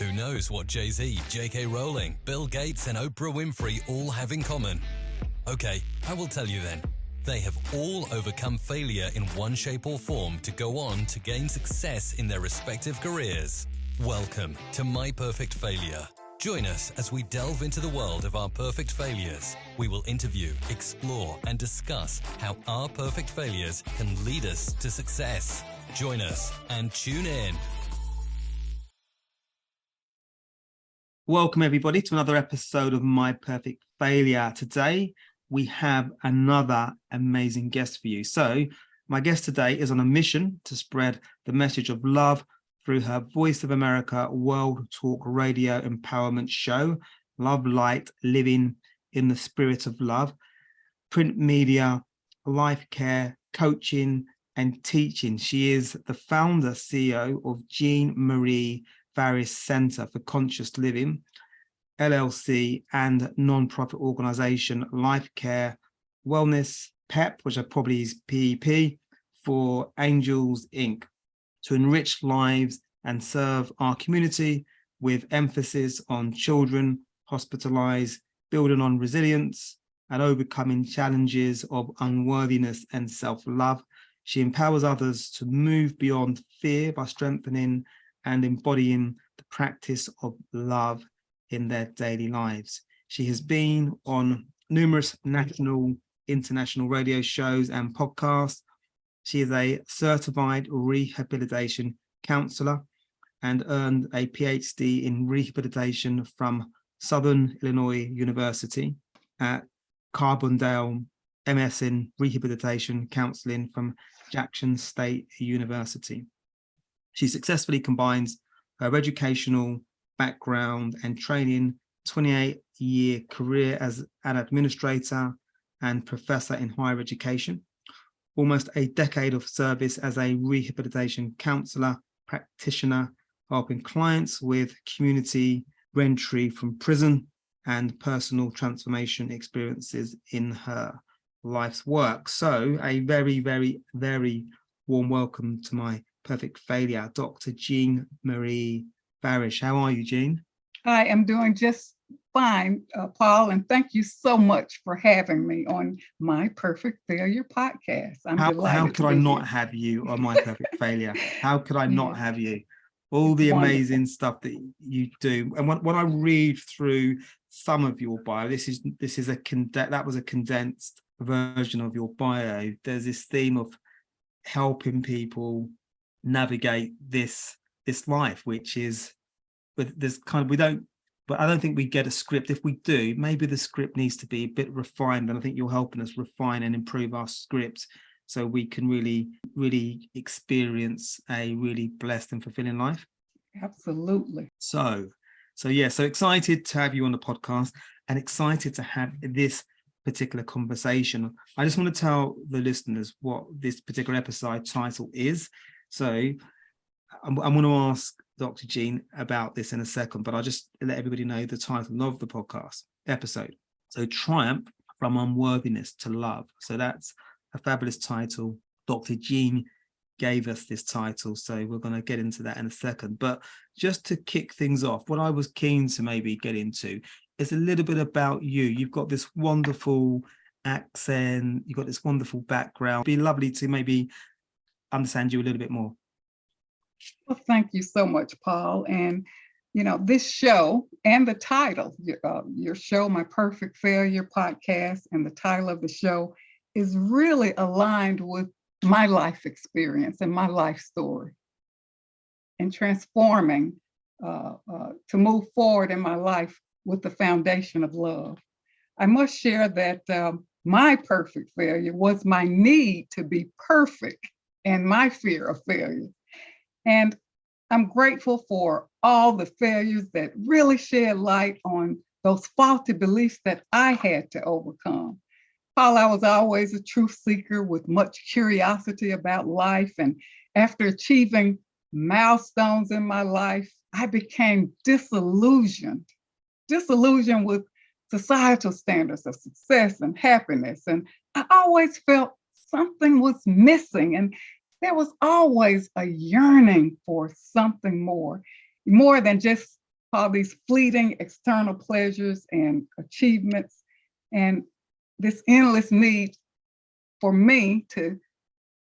Who knows what Jay-Z, J.K. Rowling, Bill Gates and Oprah Winfrey all have in common? Okay, I will tell you then. They have all overcome failure in one shape or form to go on to gain success in their respective careers. Welcome to My Perfect Failure. Join us as we delve into the world of our perfect failures. We will interview, explore, and discuss how our perfect failures can lead us to success. Join us and tune in. Welcome everybody to another episode of My Perfect Failure. Today we have another amazing guest for you. So my guest today is on a mission to spread the message of love through her VoiceAmerica World Talk Radio empowerment show, Love Light, Living in the Spirit of Love, print media, life care, coaching and teaching. She is the founder, CEO of Jean Marie Farish Center for Conscious Living, LLC, and non-profit organization Life Care Wellness PEP, which are probably is PEP, for Angels Inc., to enrich lives and serve our community with emphasis on children hospitalized, building on resilience and overcoming challenges of unworthiness and self-love. She empowers others to move beyond fear by strengthening and embodying the practice of love in their daily lives. She has been on numerous national, international radio shows and podcasts. She is a certified rehabilitation counselor and earned a PhD in rehabilitation from Southern Illinois University, at Carbondale, MS in rehabilitation counseling from Jackson State University. She successfully combines her educational background and training, 28-year career as an administrator and professor in higher education, almost a decade of service as a rehabilitation counselor, practitioner, helping clients with community reentry from prison and personal transformation experiences in her life's work. So a very, very, very warm welcome to My Perfect Failure, Dr. Jean Marie Farish. How are you, Jean? I am doing just fine, Paul, and thank you so much for having me on My Perfect Failure podcast. I'm delighted. How could I not have you on My Perfect Failure? How could I not have you? All the amazing stuff that you do. And when I read through some of your bio, that was a condensed version of your bio. There's this theme of helping people navigate this life, which is, but there's kind of, but I don't think we get a script. If we do, maybe the script needs to be a bit refined, and I think you're helping us refine and improve our scripts so we can really, really experience a really blessed and fulfilling life. Absolutely. So excited to have you on the podcast and excited to have this particular conversation. I just want to tell the listeners what this particular episode title is. So I'm going to ask Dr. Jean about this in a second, but I'll just let everybody know the title of the podcast episode. So Triumph from Unworthiness to Love. So that's a fabulous title. Dr. Jean gave us this title, so we're going to get into that in a second. But just to kick things off, what I was keen to maybe get into is a little bit about you. You've got this wonderful accent, you've got this wonderful background. It'd be lovely to maybe understand you a little bit more. Well, thank you so much, Paul. And, this show and the title, your show, My Perfect Failure podcast, and the title of the show is really aligned with my life experience and my life story, and transforming to move forward in my life with the foundation of love. I must share that my perfect failure was my need to be perfect and my fear of failure. And I'm grateful for all the failures that really shed light on those faulty beliefs that I had to overcome. Paul, I was always a truth seeker with much curiosity about life. And after achieving milestones in my life, I became disillusioned with societal standards of success and happiness. And I always felt something was missing. And there was always a yearning for something more than just all these fleeting external pleasures and achievements, and this endless need for me to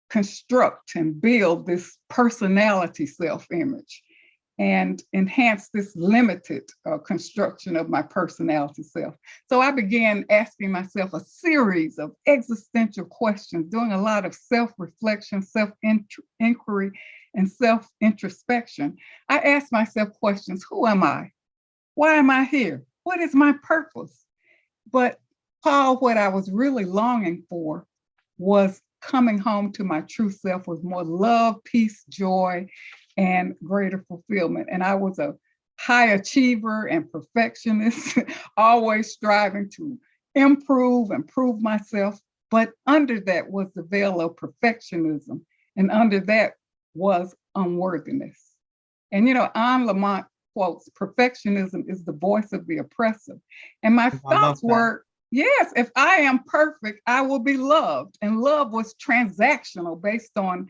construct and build this personality self-image and enhance this limited construction of my personality self. So I began asking myself a series of existential questions, doing a lot of self-reflection, self-inquiry, and self-introspection. I asked myself questions: who am I? Why am I here? What is my purpose? But Paul, what I was really longing for was coming home to my true self with more love, peace, joy, and greater fulfillment. And I was a high achiever and perfectionist, always striving to improve and prove myself. But under that was the veil of perfectionism. And under that was unworthiness. And, Anne Lamott quotes, "Perfectionism is the voice of the oppressive." And my thoughts were, yes, if I am perfect, I will be loved. And love was transactional based on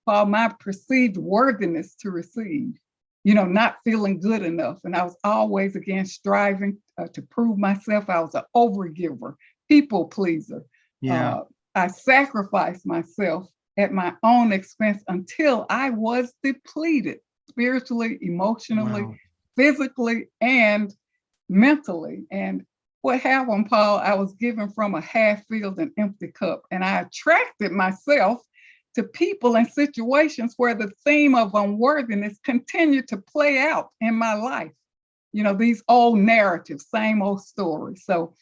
my perceived worthiness to receive, not feeling good enough. And I was always, again, striving to prove myself. I was an overgiver, people pleaser. Yeah. I sacrificed myself at my own expense until I was depleted spiritually, emotionally, physically, and mentally. And what happened, Paul, I was given from a half-filled and empty cup, and I attracted myself to people and situations where the theme of unworthiness continued to play out in my life. These old narratives, same old stories. So,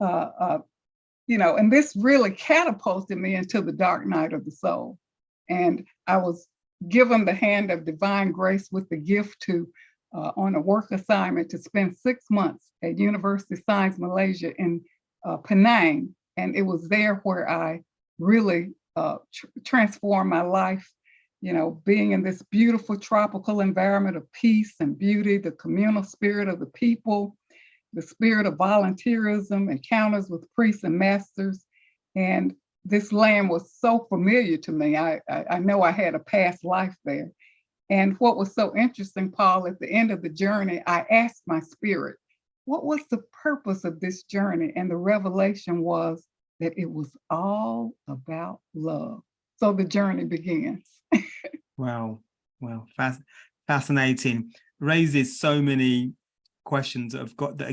and this really catapulted me into the dark night of the soul. And I was given the hand of divine grace with the gift to, on a work assignment, to spend 6 months at University of Science Malaysia in Penang. And it was there where I really transformed my life, being in this beautiful tropical environment of peace and beauty, the communal spirit of the people, the spirit of volunteerism, encounters with priests and masters. And this land was so familiar to me. I know I had a past life there. And what was so interesting, Paul, at the end of the journey, I asked my spirit, what was the purpose of this journey? And the revelation was that it was all about love. So the journey begins. Wow. Fascinating. Raises so many questions that are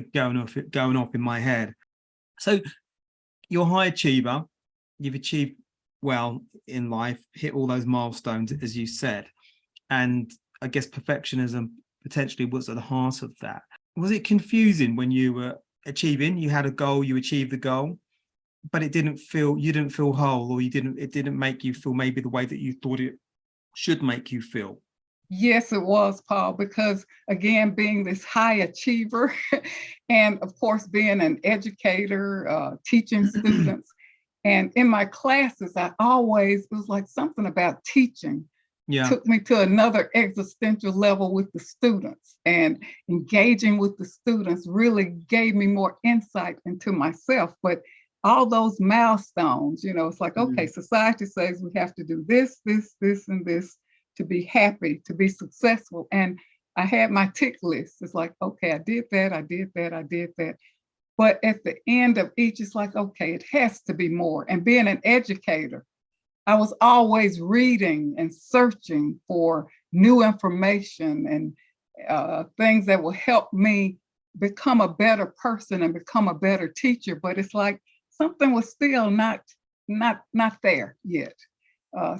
going off in my head. So you're a high achiever. You've achieved well in life, hit all those milestones, as you said. And I guess perfectionism potentially was at the heart of that. Was it confusing when you were achieving? You had a goal, you achieved the goal, but you didn't feel whole, or it didn't make you feel maybe the way that you thought it should make you feel? Yes, it was, Paul, because again, being this high achiever and of course, being an educator, teaching students, and in my classes, it was like something about teaching took me to another existential level with the students, and engaging with the students really gave me more insight into myself. But all those milestones, it's like, okay, society says we have to do this, this, this, and this to be happy, to be successful. And I had my tick list. It's like, okay, I did that, I did that, I did that. But at the end of each, it's like, okay, it has to be more. And being an educator, I was always reading and searching for new information and things that will help me become a better person and become a better teacher. But it's like something was still not there yet.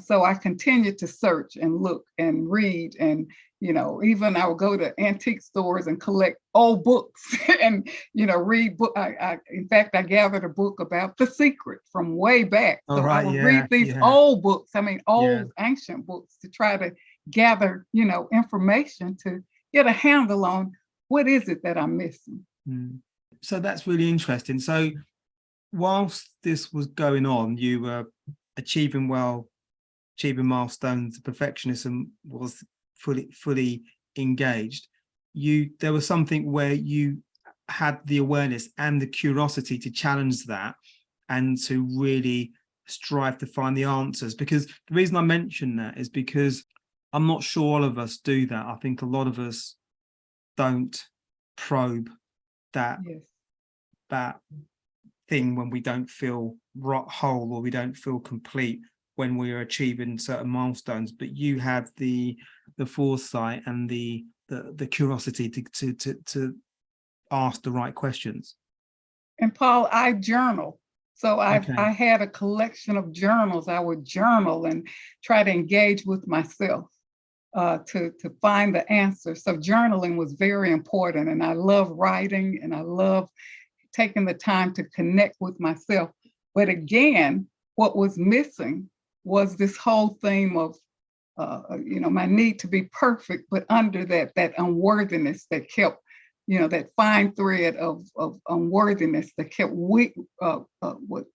So I continued to search and look and read, and even I would go to antique stores and collect old books and read book. In fact, I gathered a book about The Secret from way back. So I would read these old books. Old ancient books, to try to gather information to get a handle on what is it that I'm missing. So that's really interesting. So whilst this was going on, you were achieving milestones, perfectionism was fully engaged. There was something where you had the awareness and the curiosity to challenge that and to really strive to find the answers. Because the reason I mention that is because I'm not sure all of us do that. I think a lot of us don't probe that that thing when we don't feel whole, or we don't feel complete when we are achieving certain milestones. But you had the foresight and the curiosity to ask the right questions. And Paul, I journal. So I Okay. had a collection of journals. I would journal and try to engage with myself to find the answer. So journaling was very important. And I love writing, and I love taking the time to connect with myself. But again, what was missing was this whole theme of, my need to be perfect, but under that unworthiness that kept, that fine thread of unworthiness that kept what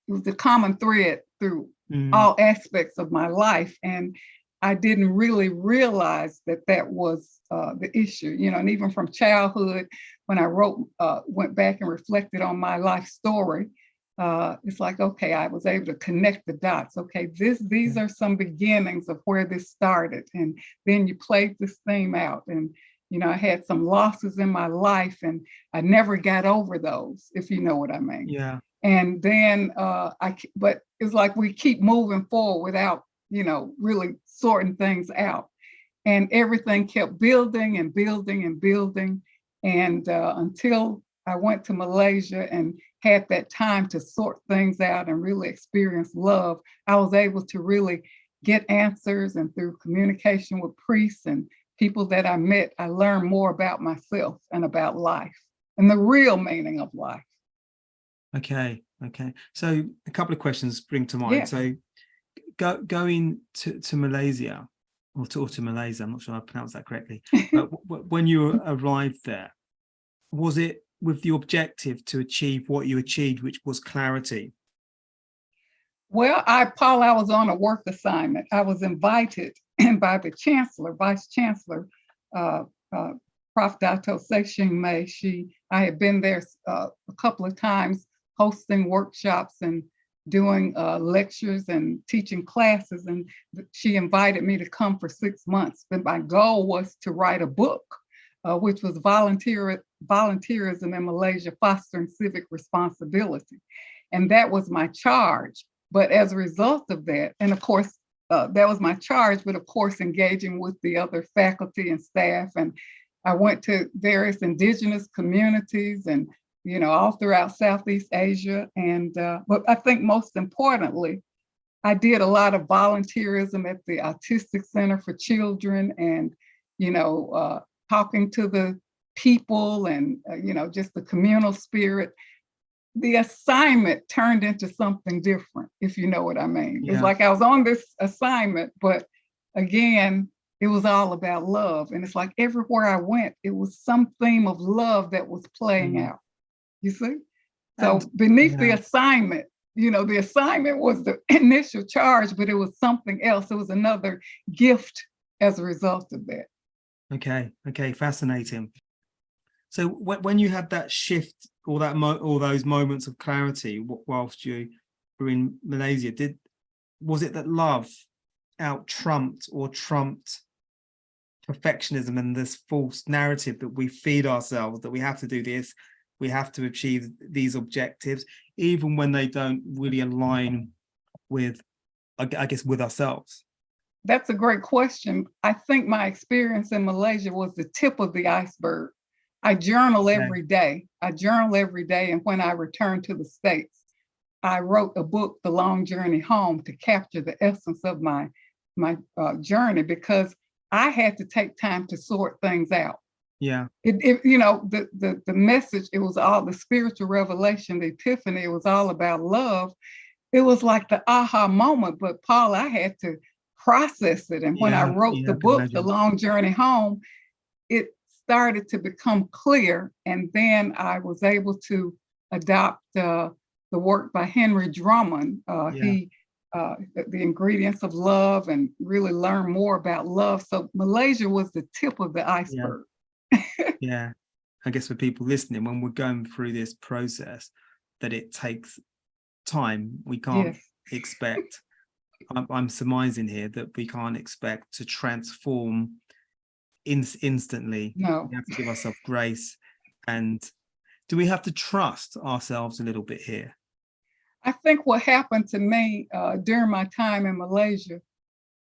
was the common thread through all aspects of my life. And I didn't really realize that was the issue, and even from childhood, when I went back and reflected on my life story, it's like, okay, I was able to connect the dots. Okay, these are some beginnings of where this started. And then you played this theme out. And, I had some losses in my life, and I never got over those, if you know what I mean. Yeah. And then, but it's like we keep moving forward without, really sorting things out. And everything kept building and building and building. And until I went to Malaysia and had that time to sort things out and really experience love, I was able to really get answers. And through communication with priests and people that I met, I learned more about myself and about life and the real meaning of life. Okay. So a couple of questions spring to mind. Yeah. So going to Malaysia, or to Malaysia, I'm not sure I pronounced that correctly, but when you arrived there, was it with the objective to achieve what you achieved, which was clarity? Well, Paul, I was on a work assignment. I was invited by the Vice Chancellor, Prof. Dato Jean Marie. I had been there a couple of times hosting workshops and doing lectures and teaching classes. And she invited me to come for 6 months. And my goal was to write a book, which was volunteerism in Malaysia, fostering civic responsibility. And that was my charge. But as a result of that, and of course, that was my charge, but of course, engaging with the other faculty and staff. And I went to various indigenous communities and, all throughout Southeast Asia. And, but I think most importantly, I did a lot of volunteerism at the Autistic Center for Children and, talking to the people and, just the communal spirit. The assignment turned into something different, if you know what I mean. Yeah. It's like I was on this assignment, but again, it was all about love. And it's like everywhere I went, it was some theme of love that was playing out, you see? So beneath the assignment, the assignment was the initial charge, but it was something else. It was another gift as a result of that. Okay, fascinating. So when you had that shift, all those moments of clarity whilst you were in Malaysia, was it that love trumped perfectionism and this false narrative that we feed ourselves, that we have to do this, we have to achieve these objectives, even when they don't really align with, I guess, with ourselves? That's a great question. I think my experience in Malaysia was the tip of the iceberg. I journal every day. And when I returned to the States, I wrote a book, The Long Journey Home, to capture the essence of my journey, because I had to take time to sort things out. Yeah. The message, it was all the spiritual revelation, the epiphany, it was all about love. It was like the aha moment, but Paul, I had to process it. And when I wrote the book, The Long Journey Home, it started to become clear. And then I was able to adopt the work by Henry Drummond. He the ingredients of love, and really learn more about love. So Malaysia was the tip of the iceberg. Yeah. I guess for people listening, when we're going through this process, that it takes time. We can't expect, I'm surmising here that we can't expect to transform instantly. No. We have to give ourselves grace. And do we have to trust ourselves a little bit here? I think what happened to me during my time in Malaysia,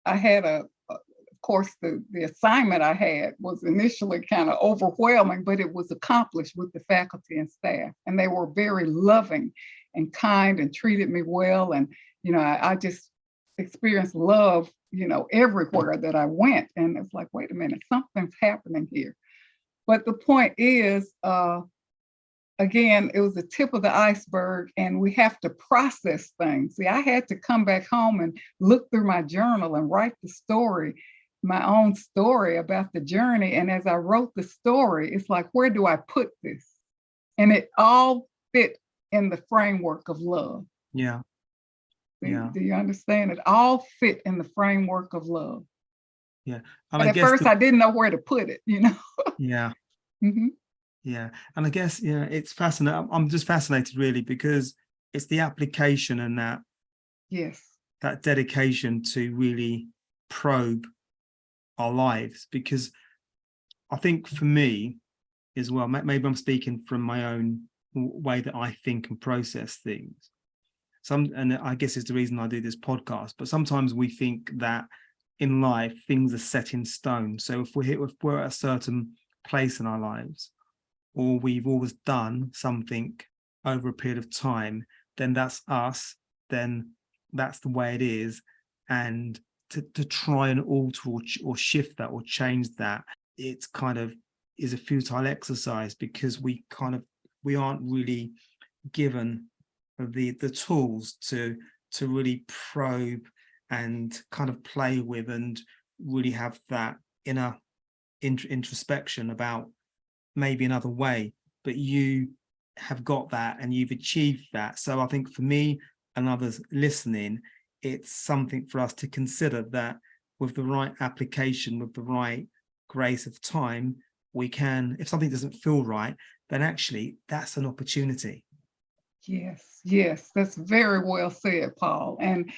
I had of course, the assignment I had was initially kind of overwhelming, but it was accomplished with the faculty and staff. And they were very loving and kind and treated me well. And, I just experienced love, everywhere that I went. And it's like, wait a minute, something's happening here. But the point is, again, it was the tip of the iceberg, and we have to process things. See, I had to come back home and look through my journal and write the story, my own story about the journey. And as I wrote the story, it's like, where do I put this? And it all fit in the framework of love. Yeah. Yeah. Do you understand? It all fit in the framework of love. Yeah. And at first I didn't know where to put it, Yeah. Mm-hmm. Yeah. And I guess, it's fascinating. I'm just fascinated really because it's the application and that dedication to really probe our lives. Because I think for me as well, maybe I'm speaking from my own way that I think and process things. And I guess it's the reason I do this podcast, but sometimes we think that in life, things are set in stone. So if we're at a certain place in our lives, or we've always done something over a period of time, then that's us, then that's the way it is. And to try and alter or shift that or change that, it's kind of is a futile exercise because we aren't really given the tools to really probe and kind of play with and really have that inner introspection about maybe another way. But you have got that and you've achieved that. So I think for me and others listening, it's something for us to consider that with the right application, with the right grace of time, we can, if something doesn't feel right, then actually that's an opportunity. Yes, that's very well said, Paul. And,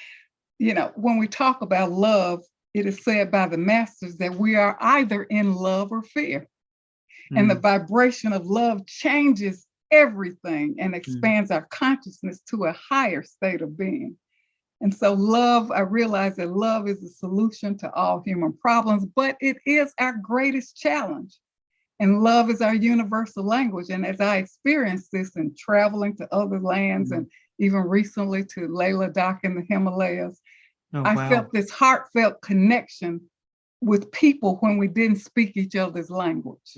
when we talk about love, it is said by the masters that we are either in love or fear. And the vibration of love changes everything and expands our consciousness to a higher state of being. And so love, I realize that love is the solution to all human problems, but it is our greatest challenge. And love is our universal language. And as I experienced this in traveling to other lands and even recently to Leh Ladakh in the Himalayas, I felt this heartfelt connection with people when we didn't speak each other's language.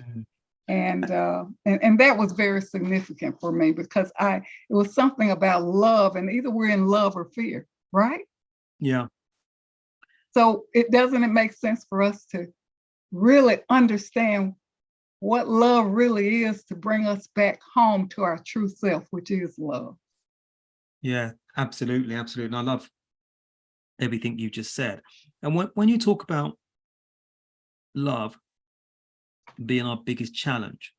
And that was very significant for me because it was something about love, and either we're in love or fear, right? Yeah. So doesn't it make sense for us to really understand what love really is to bring us back home to our true self, which is love? Yeah, absolutely. And I love everything you just said. And when you talk about love being our biggest challenge,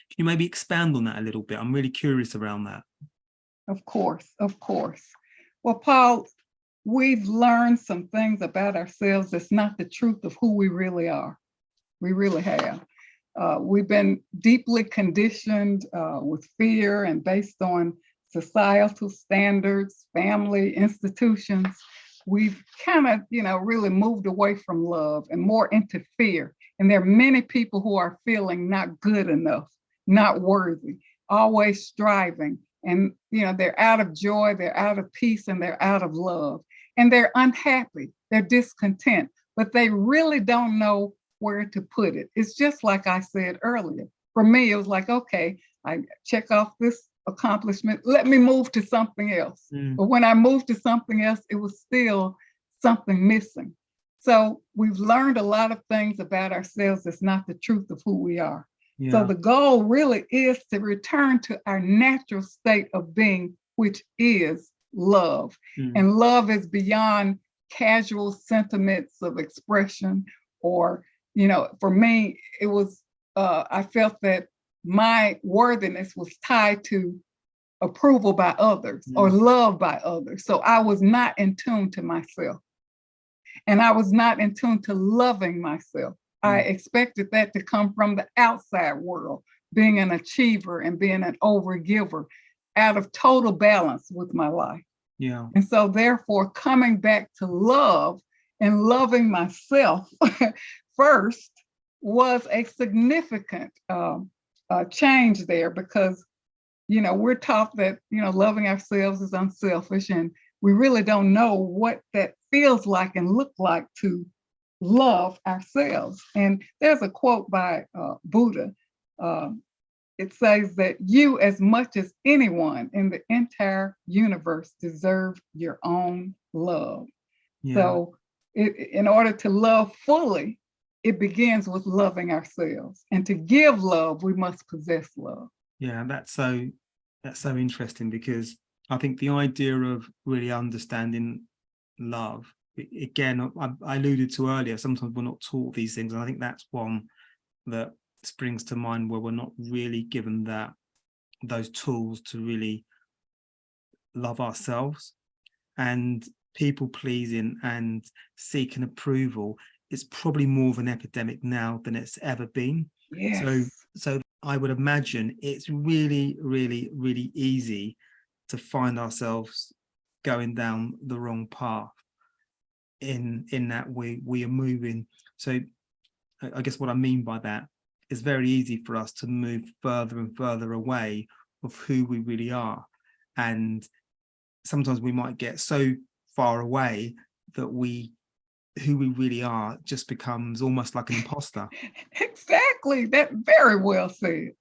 can you maybe expand on that a little bit? I'm really curious around that. Of course. Well, Paul, we've learned some things about ourselves that's not the truth of who we really are. We really have. We've been deeply conditioned with fear and based on societal standards, family, institutions. We've kind of, really moved away from love and more into fear. And there are many people who are feeling not good enough, not worthy, always striving. And, they're out of joy, they're out of peace, and they're out of love. And they're unhappy, they're discontent, but they really don't know where to put it. It's just like I said earlier. For me, it was like, okay, I check off this accomplishment, let me move to something else. But when I moved to something else, it was still something missing. So we've learned a lot of things about ourselves that's not the truth of who we are. Yeah. So the goal really is to return to our natural state of being, which is love. And love is beyond casual sentiments of expression or, for me, it was, I felt that my worthiness was tied to approval by others or love by others. So I was not in tune to myself. And I was not in tune to loving myself. I expected that to come from the outside world, being an achiever and being an overgiver, out of total balance with my life. Yeah. And so therefore, coming back to love and loving myself first was a significant change there, because, we're taught that, loving ourselves is unselfish, and we really don't know what that feels like and look like to love ourselves. And there's a quote by Buddha. It says that you, as much as anyone in the entire universe, deserve your own love. Yeah. So in order to love fully, it begins with loving ourselves. And to give love, we must possess love. Yeah, that's so interesting, because I think the idea of really understanding love, again, I alluded to earlier, sometimes we're not taught these things. And I think that's one that springs to mind, where we're not really given those tools to really love ourselves. And people pleasing and seeking approval is probably more of an epidemic now than it's ever been. Yes. So I would imagine it's really, really, really easy to find ourselves going down the wrong path in that we are moving. So I guess what I mean by that is very easy for us to move further and further away of who we really are. And sometimes we might get so far away that who we really are just becomes almost like an imposter. Exactly. That very well said.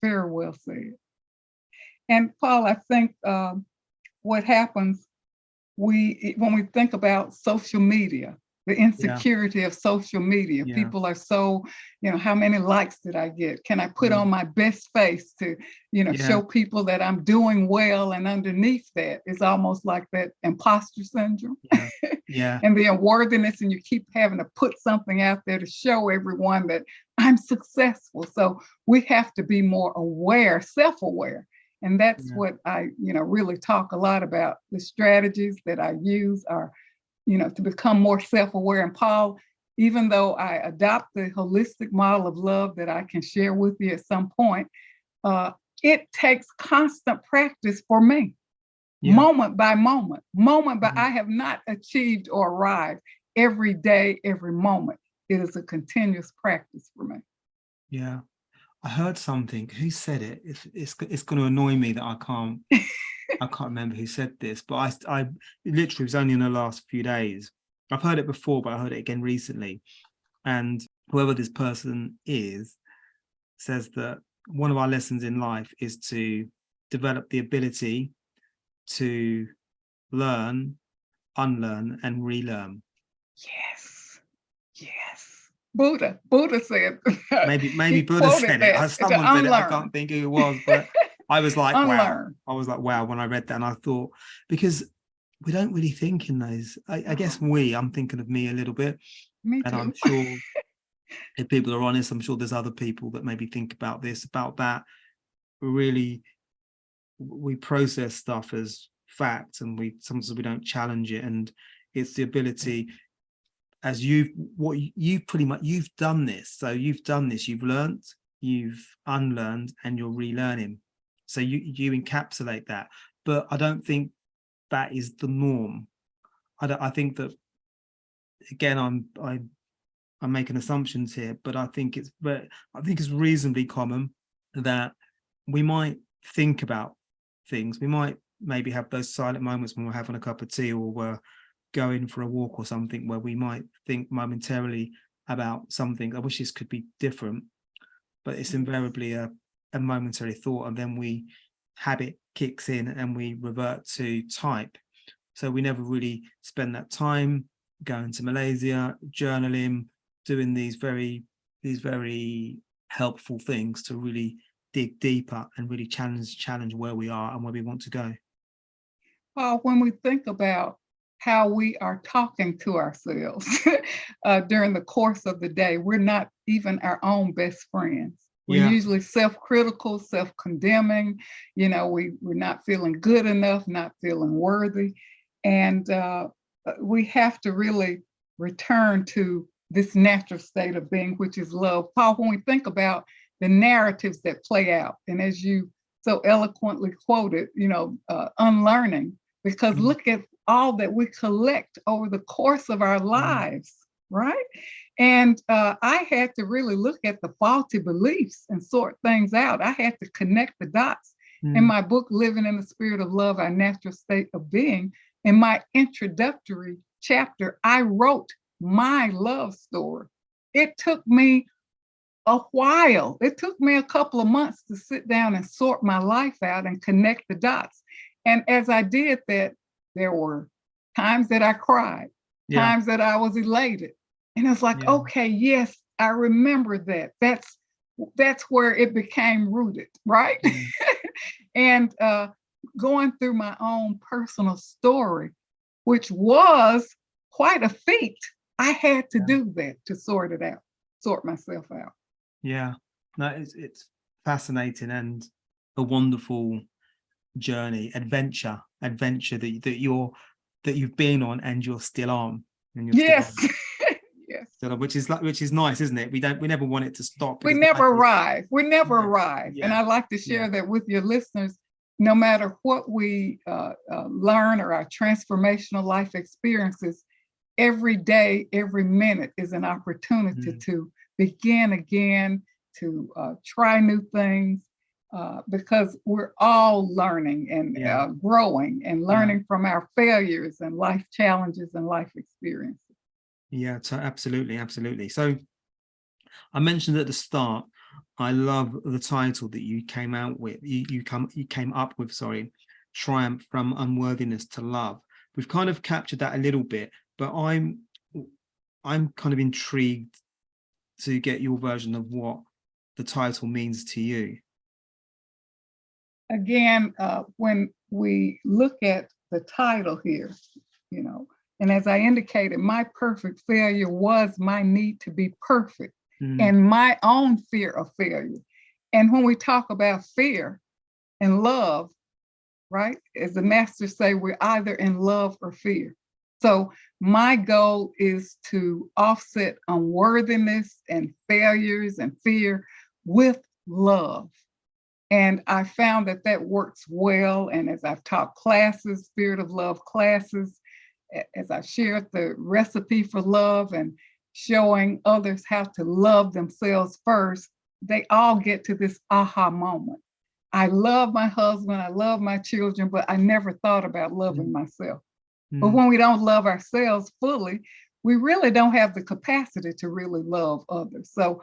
Very well said. And Paul, I think what happens, when we think about social media, the insecurity of social media, people are so, how many likes did I get? Can I put on my best face to, show people that I'm doing well? And underneath that is almost like that imposter syndrome. Yeah. And the unworthiness, and you keep having to put something out there to show everyone that I'm successful. So we have to be more aware, self-aware. And that's what I, really talk a lot about. The strategies that I use are, to become more self-aware. And Paul, even though I adopt the holistic model of love that I can share with you at some point, it takes constant practice for me, moment by moment, but I have not achieved or arrived every day, every moment. It is a continuous practice for me. Yeah. I heard something. Who said it? It's going to annoy me that I can't remember who said this, but I literally was only in the last few days. I've heard it before, but I heard it again recently. And whoever this person is says that one of our lessons in life is to develop the ability to learn, unlearn, and relearn. Yes. Buddha said. Maybe Buddha said it. Someone said it. I can't think who it was, but I was like, wow. I was like, wow, when I read that, and I thought, because we don't really think in those. I guess I'm thinking of me a little bit. Me and too. I'm sure if people are honest, I'm sure there's other people that maybe think about this, about that. Really, we process stuff as fact, and sometimes we don't challenge it. And it's the ability, as you've done this. So you've done this, you've learned, you've unlearned, and you're relearning. So you encapsulate that. But I don't think that is the norm. I think that, again, I'm making assumptions here, but I think it's reasonably common that we might think about things. We might maybe have those silent moments when we're having a cup of tea, or we're going for a walk or something, where we might think momentarily about something. I wish this could be different, but it's invariably a momentary thought, and then habit kicks in and we revert to type. So we never really spend that time going to Malaysia, journaling, doing these very helpful things to really dig deeper and really challenge where we are and where we want to go. When we think about how we are talking to ourselves during the course of the day, we're not even our own best friends. We're usually self-critical, self-condemning. We're not feeling good enough, not feeling worthy. And we have to really return to this natural state of being, which is love. Paul, when we think about the narratives that play out, and as you so eloquently quoted, unlearning, because look at all that we collect over the course of our lives, right? And I had to really look at the faulty beliefs and sort things out. I had to connect the dots. In my book, Living in the Spirit of Love, Our Natural State of Being, in my introductory chapter, I wrote my love story. It took me a while. It took me a couple of months to sit down and sort my life out and connect the dots. And as I did that, there were times that I cried, times that I was elated. And it's like, okay, yes, I remember that. That's where it became rooted, right? And going through my own personal story, which was quite a feat. I had to do that to sort it out, sort myself out. Yeah, no, it's fascinating and a wonderful journey, adventure that you've been on and you're still on. And you're yes. Still on. Yes. Which is nice, isn't it? We never want it to stop. We never arrive. We never arrive. Yeah. And I like to share that with your listeners. No matter what we learn or our transformational life experiences, every day, every minute is an opportunity to begin again, to try new things, because we're all learning and growing and learning from our failures and life challenges and life experiences. Yeah, so absolutely. So I mentioned at the start, I love the title that you came out with. You came up with, Triumph from Unworthiness to Love. We've kind of captured that a little bit, but I'm kind of intrigued to get your version of what the title means to you. Again, when we look at the title here, and as I indicated, my perfect failure was my need to be perfect and my own fear of failure. And when we talk about fear and love, right, as the masters say, we're either in love or fear. So my goal is to offset unworthiness and failures and fear with love. And I found that works well. And as I've taught classes, Spirit of Love classes, as I shared the recipe for love and showing others how to love themselves first, they all get to this aha moment. I love my husband, I love my children, but I never thought about loving myself. But when we don't love ourselves fully, we really don't have the capacity to really love others. So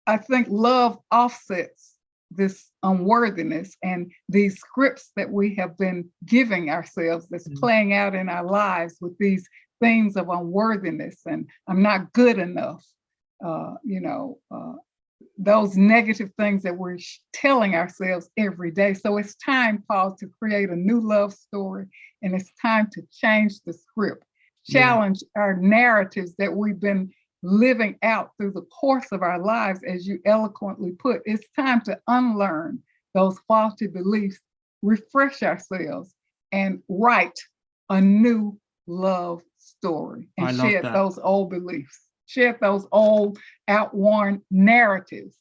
I think love offsets this unworthiness and these scripts that we have been giving ourselves that's playing out in our lives with these themes of unworthiness and I'm not good enough, those negative things that we're telling ourselves every day. So it's time, Paul, to create a new love story, and it's time to change the script, challenge our narratives that we've been living out through the course of our lives, as you eloquently put. It's time to unlearn those faulty beliefs, refresh ourselves, and write a new love story and shed those old beliefs, shed those old outworn narratives.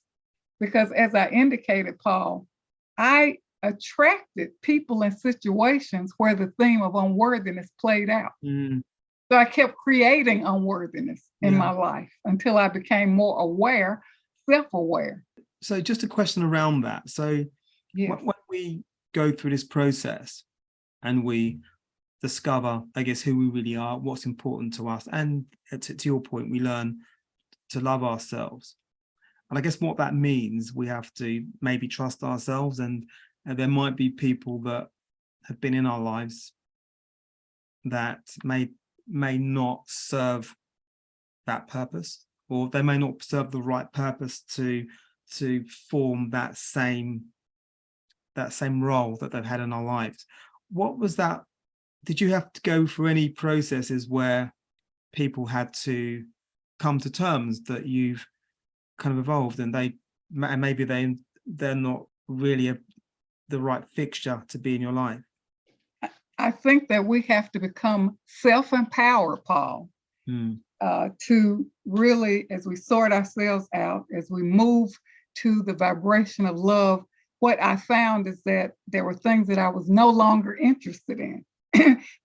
Because as I indicated, Paul, I attracted people and situations where the theme of unworthiness played out. So I kept creating unworthiness in my life until I became more aware, self-aware. So just a question around that. So when we go through this process and we discover, I guess, who we really are, what's important to us, and to your point, we learn to love ourselves. And I guess what that means, we have to maybe trust ourselves, and there might be people that have been in our lives that may not serve that purpose, or they may not serve the right purpose to form that same role that they've had in our lives. What was that? Did you have to go through any processes where people had to come to terms that you've kind of evolved and maybe they're not really the right fixture to be in your life? I think that we have to become self-empowered, Paul, to really, as we sort ourselves out, as we move to the vibration of love, what I found is that there were things that I was no longer interested in.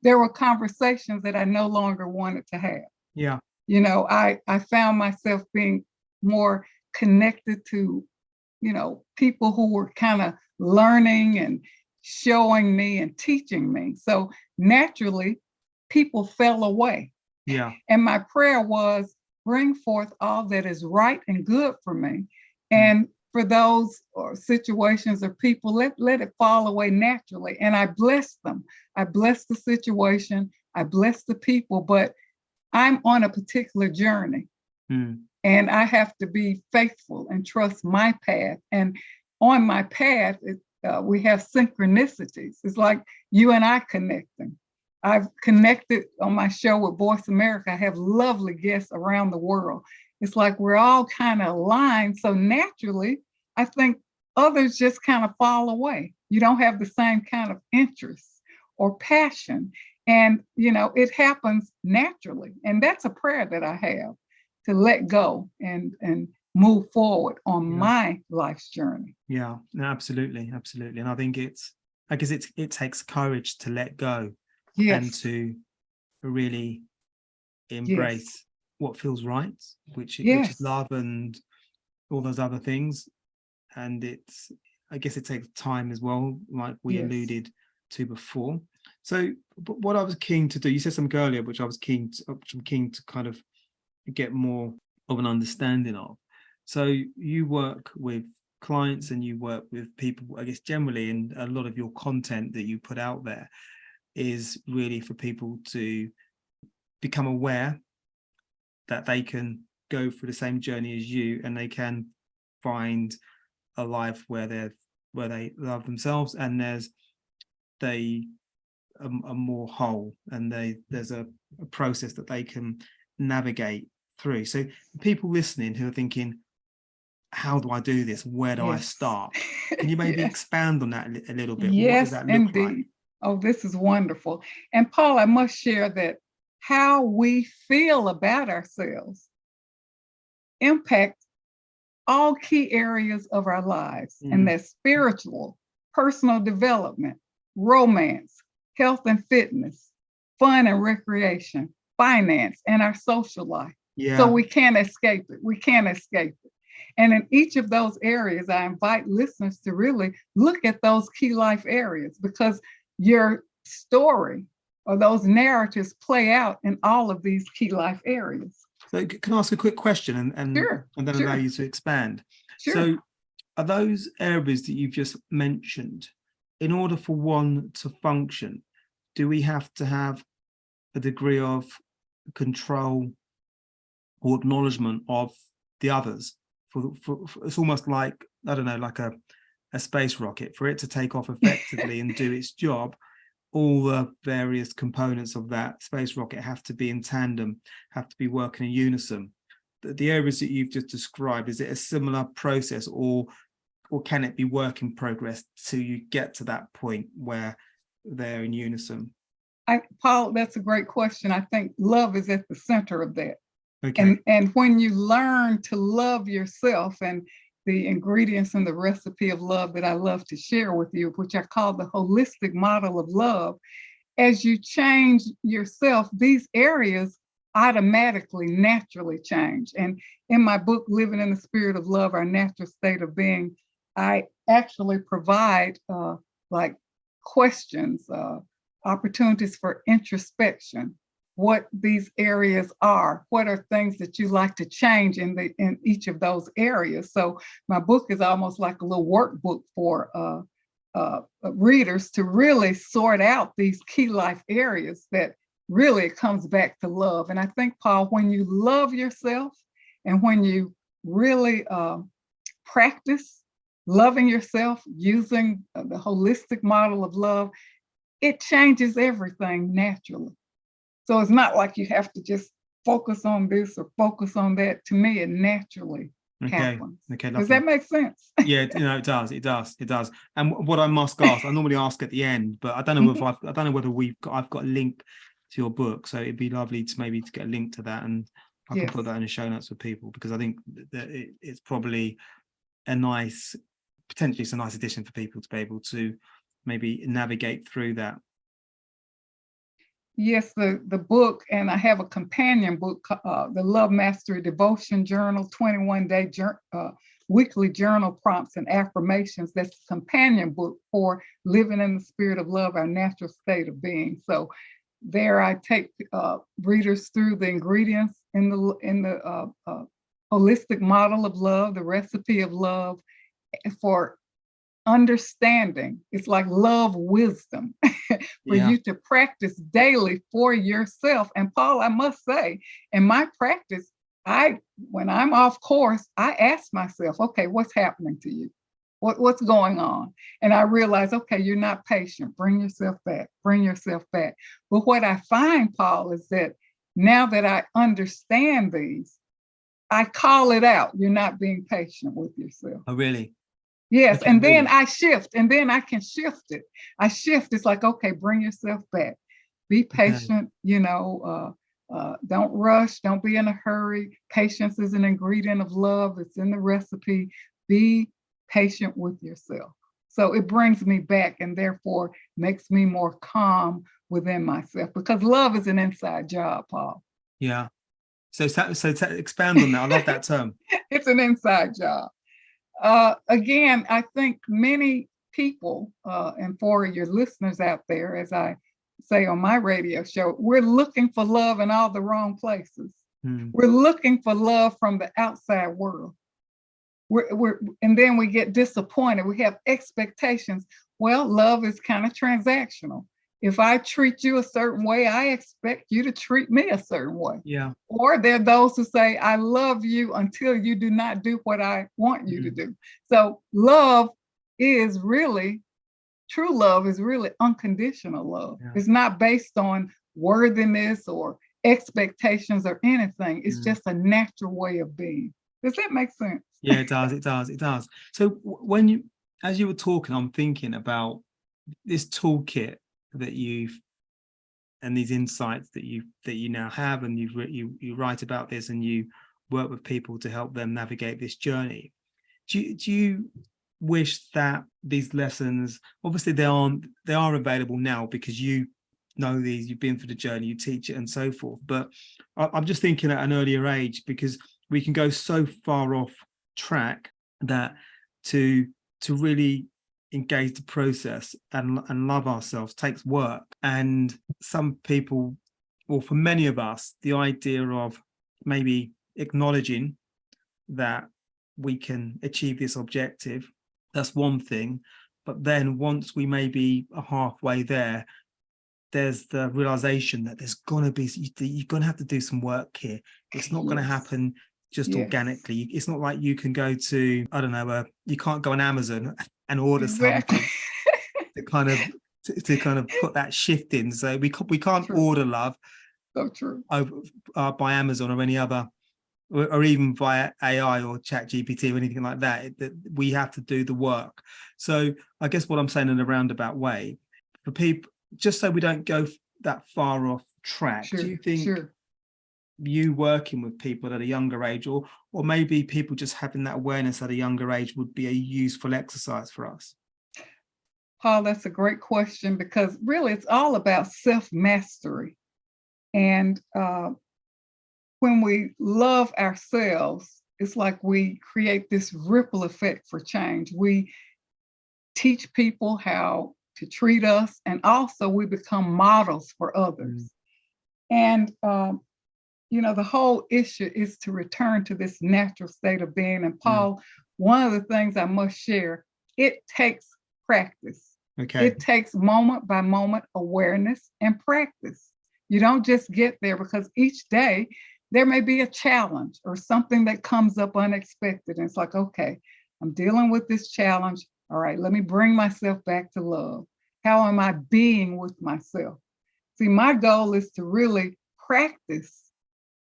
There were conversations that I no longer wanted to have. Yeah. You know, I found myself being more connected to, you know, people who were kind of learning and showing me and teaching me. So naturally, people fell away. Yeah. And my prayer was, bring forth all that is right and good for me. And for those situations or people, let it fall away naturally. And I bless them. I bless the situation. I bless the people, but I'm on a particular journey. And I have to be faithful and trust my path. And on my path, we have synchronicities. It's like you and I connecting. I've connected on my show with Voice America. I have lovely guests around the world. It's like we're all kind of aligned. So naturally, I think others just kind of fall away. You don't have the same kind of interest or passion. And, you know, it happens naturally. And that's a prayer that I have, to let go and move forward on my life's journey. Yeah, no, absolutely. Absolutely. And I think it takes courage to let go. Yes. And to really embrace what feels right, which is love and all those other things. And I guess it takes time as well, like we alluded to before. So, but what I was keen to do, you said something earlier, which I'm keen to kind of get more of an understanding of. So you work with clients and you work with people, I guess generally, and a lot of your content that you put out there is really for people to become aware that they can go through the same journey as you, and they can find a life where they love themselves, and they are more whole, and there's a process that they can navigate through. So people listening who are thinking, how do I do this? Where do I start? Can you maybe expand on that a little bit? Yes, what does that look indeed. like? Oh, this is wonderful. And Paul, I must share that how we feel about ourselves impact all key areas of our lives. And that's spiritual, personal development, romance, health and fitness, fun and recreation, finance, and our social life. Yeah. So we can't escape it. We can't escape it. And in each of those areas, I invite listeners to really look at those key life areas, because your story or those narratives play out in all of these key life areas. So can I ask a quick question and then allow you to expand? Sure. So are those areas that you've just mentioned, in order for one to function, do we have to have a degree of control or acknowledgement of the others? For it's almost like, I don't know, like a space rocket. For it to take off effectively and do its job, all the various components of that space rocket have to be in tandem, have to be working in unison. The areas that you've just described, is it a similar process, or can it be work in progress till you get to that point where they're in unison? Paul, that's a great question. I think love is at the center of that. Okay. And when you learn to love yourself, and the ingredients in the recipe of love that I love to share with you, which I call the Wholistic Model of Love, as you change yourself, these areas automatically, naturally change. And in my book, Living in the Spirit of Love, Our Natural State of Being, I actually provide like questions, opportunities for introspection, what these areas are, what are things that you like to change in each of those areas. So my book is almost like a little workbook for readers to really sort out these key life areas that really it comes back to love. And I think, Paul, when you love yourself and when you really practice loving yourself using the holistic model of love, it changes everything naturally. So it's not like you have to just focus on this or focus on that. To me, it naturally happens. Okay. Does that make sense? Yeah, it does. It does. And what I must ask, I normally ask at the end, but I don't know if I've got a link your book. So it'd be lovely to maybe to get a link to that, and I can put that in the show notes for people, because I think that it's probably potentially it's a nice addition for people to be able to maybe navigate through that. Yes, the book, and I have a companion book, the Love Mastery Devotion Journal, 21-day weekly journal prompts and affirmations. That's a companion book for living in the spirit of love, our natural state of being. So there I take readers through the ingredients in the holistic model of love, the recipe of love, for understanding. It's like love wisdom for you to practice daily for yourself. And Paul, I must say, in my practice, when I'm off course, I ask myself, okay, what's happening to you? What's going on? And I realize, okay, you're not patient. Bring yourself back. Bring yourself back. But what I find, Paul, is that now that I understand these, I call it out. You're not being patient with yourself. Oh, really? Yes. Okay, And then really? I shift, and then I can shift it. I shift. It's like, okay, bring yourself back. Be patient, don't rush. Don't be in a hurry. Patience is an ingredient of love. It's in the recipe. Be patient with yourself. So it brings me back, and therefore makes me more calm within myself, because love is an inside job, Paul. Yeah. So expand on that. I love that term. It's an inside job. Again, I think many people, and for your listeners out there, as I say on my radio show, we're looking for love in all the wrong places. We're looking for love from the outside world. And then we get disappointed. We have expectations. Well, love is kind of transactional. If I treat you a certain way, I expect you to treat me a certain way. Yeah. Or there are those who say, I love you until you do not do what I want you to do. So love is really, true love is really unconditional love. Yeah. It's not based on worthiness or expectations or anything. It's just a natural way of being. Does that make sense? Yeah, it does. It does. It does. So as you were talking, I'm thinking about this toolkit that and these insights that you now have, and you write about this, and you work with people to help them navigate this journey. Do you wish that these lessons, obviously they are available now because you know these, you've been through the journey, you teach it and so forth, but I'm just thinking at an earlier age, because we can go so far off track that to really engage the process and love ourselves takes work. And some people, or for many of us, the idea of maybe acknowledging that we can achieve this objective, that's one thing. But then once we maybe are halfway there, there's the realization that you're going to have to do some work here. It's not going to happen just organically. It's not like you can go to, I don't know, you can't go on Amazon and order something to kind of put that shift in. So we can't order love. So true. By Amazon or any other, or even via AI or ChatGPT or anything like that. That we have to do the work. So I guess what I'm saying in a roundabout way, for people, just so we don't go that far off track, do you think you working with people at a younger age, or maybe people just having that awareness at a younger age, would be a useful exercise for us? Paul, that's a great question, because really it's all about self-mastery. And when we love ourselves, it's like we create this ripple effect for change. We teach people how to treat us, and also we become models for others. And the whole issue is to return to this natural state of being. And Paul, one of the things I must share, it takes practice. Okay. It takes moment by moment awareness and practice. You don't just get there, because each day there may be a challenge or something that comes up unexpected. And it's like, okay, I'm dealing with this challenge. All right, let me bring myself back to love. How am I being with myself? See, my goal is to really practice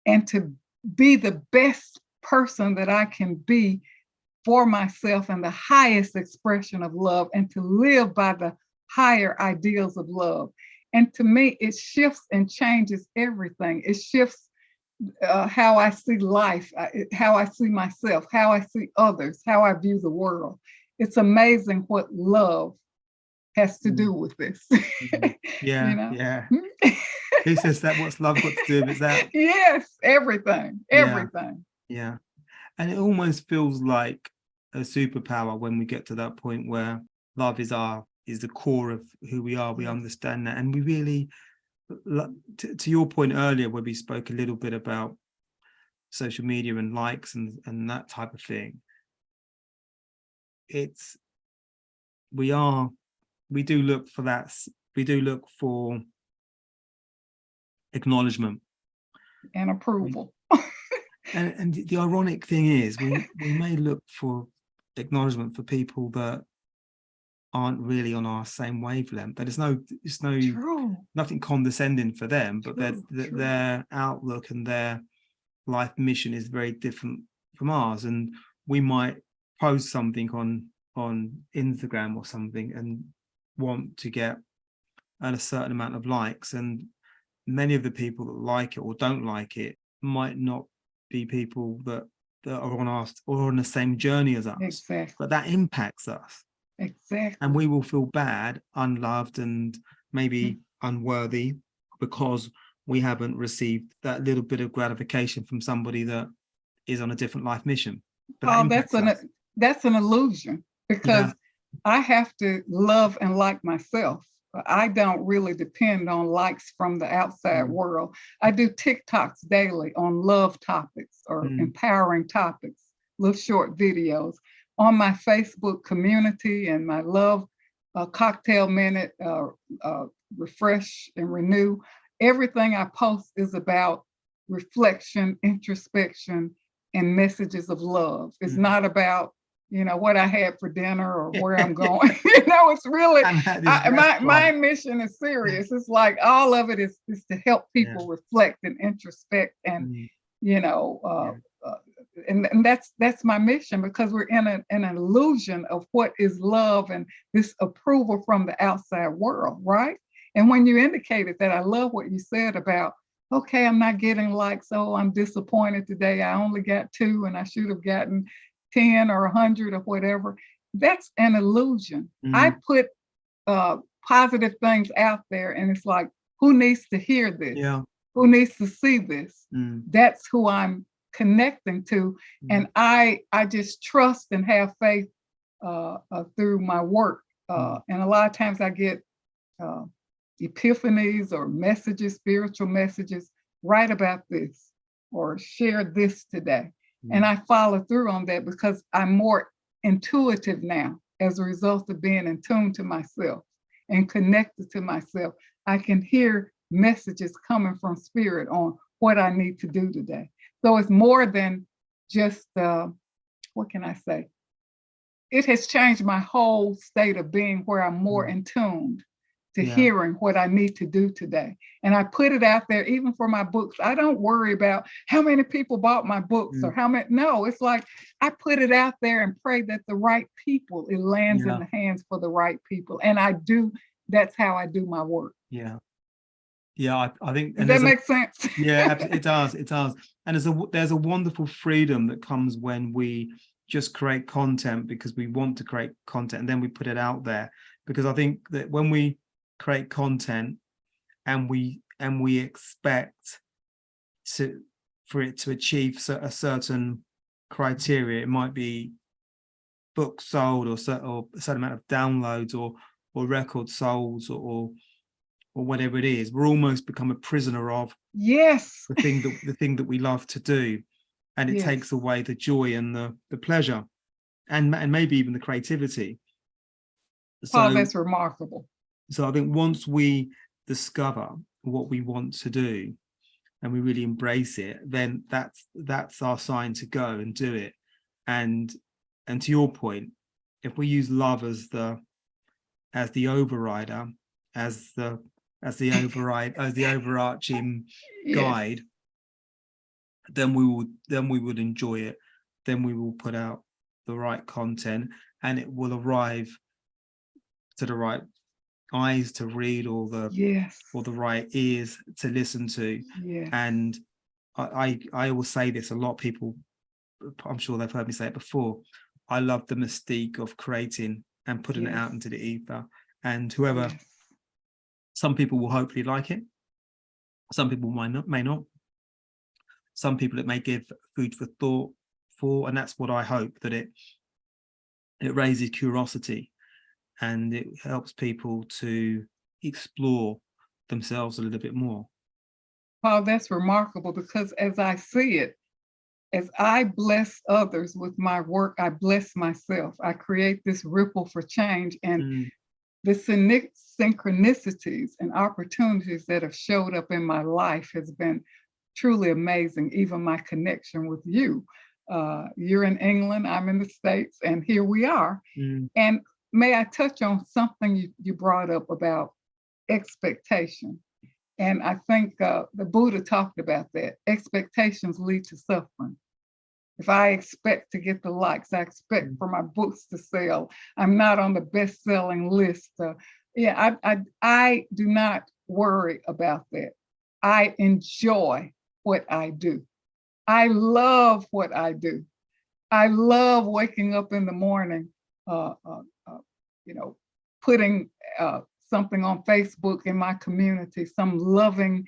and to be the best person that I can be for myself, and the highest expression of love, and to live by the higher ideals of love. And to me, it shifts and changes everything. It shifts how I see life, how I see myself, how I see others, how I view the world. It's amazing what love has to do with this. Yeah, You know? yeah. Who says that? What's love got to do with that? Yes, everything. Yeah. And it almost feels like a superpower when we get to that point where love is the core of who we are. We understand that. And we really, to your point earlier, where we spoke a little bit about social media and likes and that type of thing, we do look for that. We do look for acknowledgement and approval. And the ironic thing is, we may look for acknowledgement for people that aren't really on our same wavelength. But it's nothing condescending for them, but their outlook and their life mission is very different from ours. And we might post something on Instagram or something and want to get a certain amount of likes, and many of the people that like it or don't like it might not be people that are on us or on the same journey as us. Exactly. But that impacts us. Exactly. And we will feel bad, unloved, and maybe unworthy because we haven't received that little bit of gratification from somebody that is on a different life mission. But that's an illusion, because I have to love and like myself. I don't really depend on likes from the outside world. I do TikToks daily on love topics or empowering topics, little short videos. On my Facebook community and my love cocktail minute, refresh and renew, everything I post is about reflection, introspection, and messages of love. It's not about, what I had for dinner or where I'm going. It's really, my mission is serious. It's like all of it is to help people reflect and introspect and, and that's my mission, because we're in an illusion of what is love and this approval from the outside world, right? And when you indicated that, I love what you said about, okay, I'm not getting likes, so I'm disappointed today. I only got 2 and I should have gotten 10 or 100 or whatever. That's an illusion. I put positive things out there, and it's like, who needs to hear this? Yeah. Who needs to see this? That's who I'm connecting to. And I just trust and have faith through my work. And a lot of times I get epiphanies or messages, spiritual messages, write about this or share this today. And I follow through on that because I'm more intuitive now as a result of being in tune to myself and connected to myself. I can hear messages coming from spirit on what I need to do today. So it's more than just, what can I say? It has changed my whole state of being, where I'm more in tune to hearing what I need to do today. And I put it out there, even for my books. I don't worry about how many people bought my books or how many. No, it's like I put it out there and pray that the right people, it lands in the hands for the right people. And that's how I do my work. Yeah. Yeah, I think. Does that make sense? Yeah, it does. It does. And there's a wonderful freedom that comes when we just create content because we want to create content, and then we put it out there. Because I think that when we create content and we expect for it to achieve a certain criteria, it might be books sold or a certain amount of downloads or records sold or whatever it is, we're almost become a prisoner of the thing that we love to do, and it takes away the joy and the pleasure and maybe even the creativity. So that's remarkable. So I think once we discover what we want to do and we really embrace it, then that's our sign to go and do it. And to your point, if we use love as the overrider, as the overarching guide, then we would enjoy it. Then we will put out the right content, and it will arrive to the right eyes to read or the Yes. or the right ears to listen to. Yes. And I always say this, a lot of people, I'm sure they've heard me say it before, I love the mystique of creating and putting it out into the ether. And whoever, some people will hopefully like it. Some people may not. Some people it may give food for thought for, and that's what I hope, that it raises curiosity and it helps people to explore themselves a little bit more. Paul, that's remarkable, because as I see it, as I bless others with my work, I bless myself. I create this ripple for change, and the synchronicities and opportunities that have showed up in my life has been truly amazing. Even my connection with you. You're in England, I'm in the States, and here we are. And may I touch on something you brought up about expectation? And I think the Buddha talked about that. Expectations lead to suffering. If I expect to get the likes, I expect for my books to sell, I'm not on the best-selling list. I do not worry about that. I enjoy what I do. I love what I do. I love waking up in the morning, putting something on Facebook in my community, some loving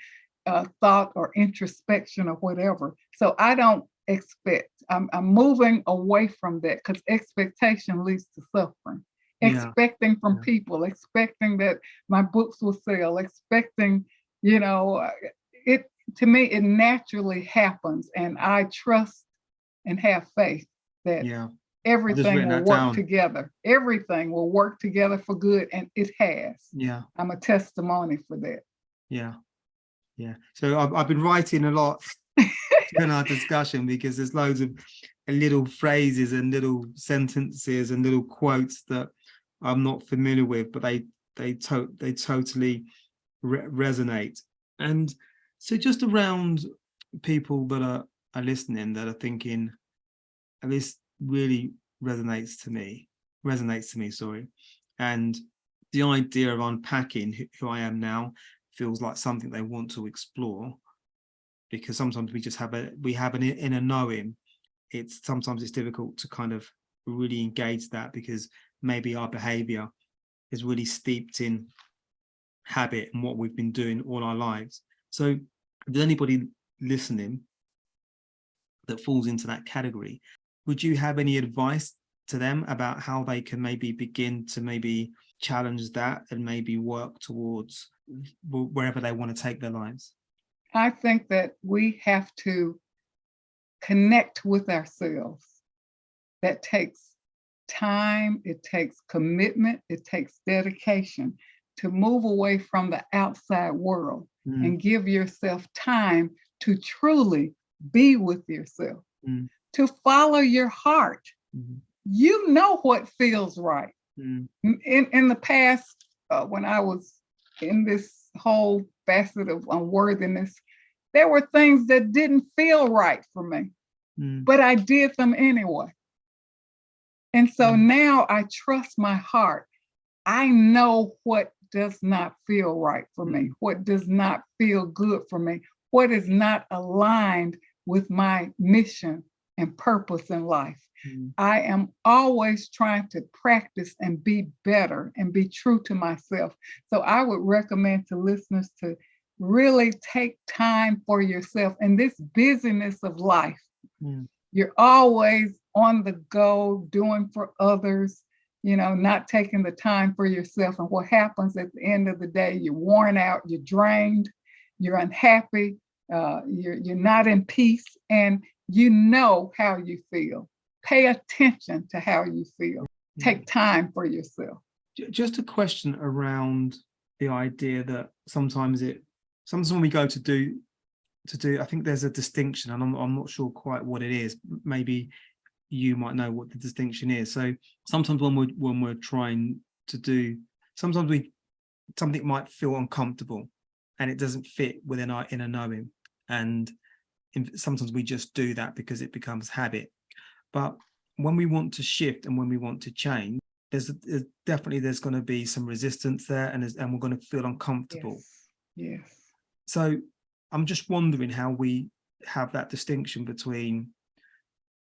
thought or introspection or whatever. So I don't expect. I'm moving away from that, because expectation leads to suffering. Expecting from people, expecting that my books will sell, expecting, it, to me, it naturally happens. And I trust and have faith that everything will work together. Everything will work together for good, and it has. I'm a testimony for that. So I've been writing a lot in our discussion, because there's loads of little phrases and little sentences and little quotes that I'm not familiar with, but they totally resonate. And so just around people that are listening, that are thinking, and this really resonates to me, and the idea of unpacking who I am now feels like something they want to explore, because sometimes we have an inner knowing. Sometimes it's difficult to kind of really engage that, because maybe our behavior is really steeped in habit and what we've been doing all our lives. So if there's anybody listening that falls into that category, would you have any advice to them about how they can maybe begin to maybe challenge that and maybe work towards wherever they want to take their lives? I think that we have to connect with ourselves. That takes time, it takes commitment, it takes dedication to move away from the outside world and give yourself time to truly be with yourself, to follow your heart. You know what feels right. In the past, when I was in this whole facet of unworthiness, there were things that didn't feel right for me, but I did them anyway. And so now I trust my heart. I know what does not feel right for me, what does not feel good for me, what is not aligned with my mission and purpose in life. I am always trying to practice and be better and be true to myself. So I would recommend to listeners to really take time for yourself. In this busyness of life, you're always on the go, doing for others, not taking the time for yourself. And what happens at the end of the day, you're worn out, you're drained, you're unhappy, you're not in peace, and you know how you feel. Pay attention to how you feel. Take time for yourself. Just a question around the idea that sometimes when we go to do, I think there's a distinction, and I'm not sure quite what it is. Maybe you might know what the distinction is. So sometimes when we're trying to do, sometimes something might feel uncomfortable and it doesn't fit within our inner knowing. And sometimes we just do that because it becomes habit. But when we want to shift and when we want to change, there's definitely going to be some resistance there, and we're going to feel uncomfortable. Yes. So I'm just wondering how we have that distinction between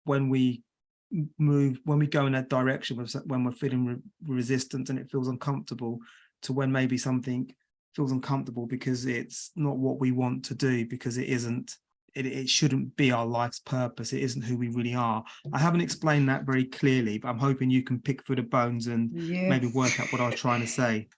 when we go in that direction, when we're feeling resistance and it feels uncomfortable, to when maybe something feels uncomfortable because it's not what we want to do, because it isn't. It shouldn't be our life's purpose. It isn't who we really are. I haven't explained that very clearly, but I'm hoping you can pick through the bones and maybe work out what I was trying to say.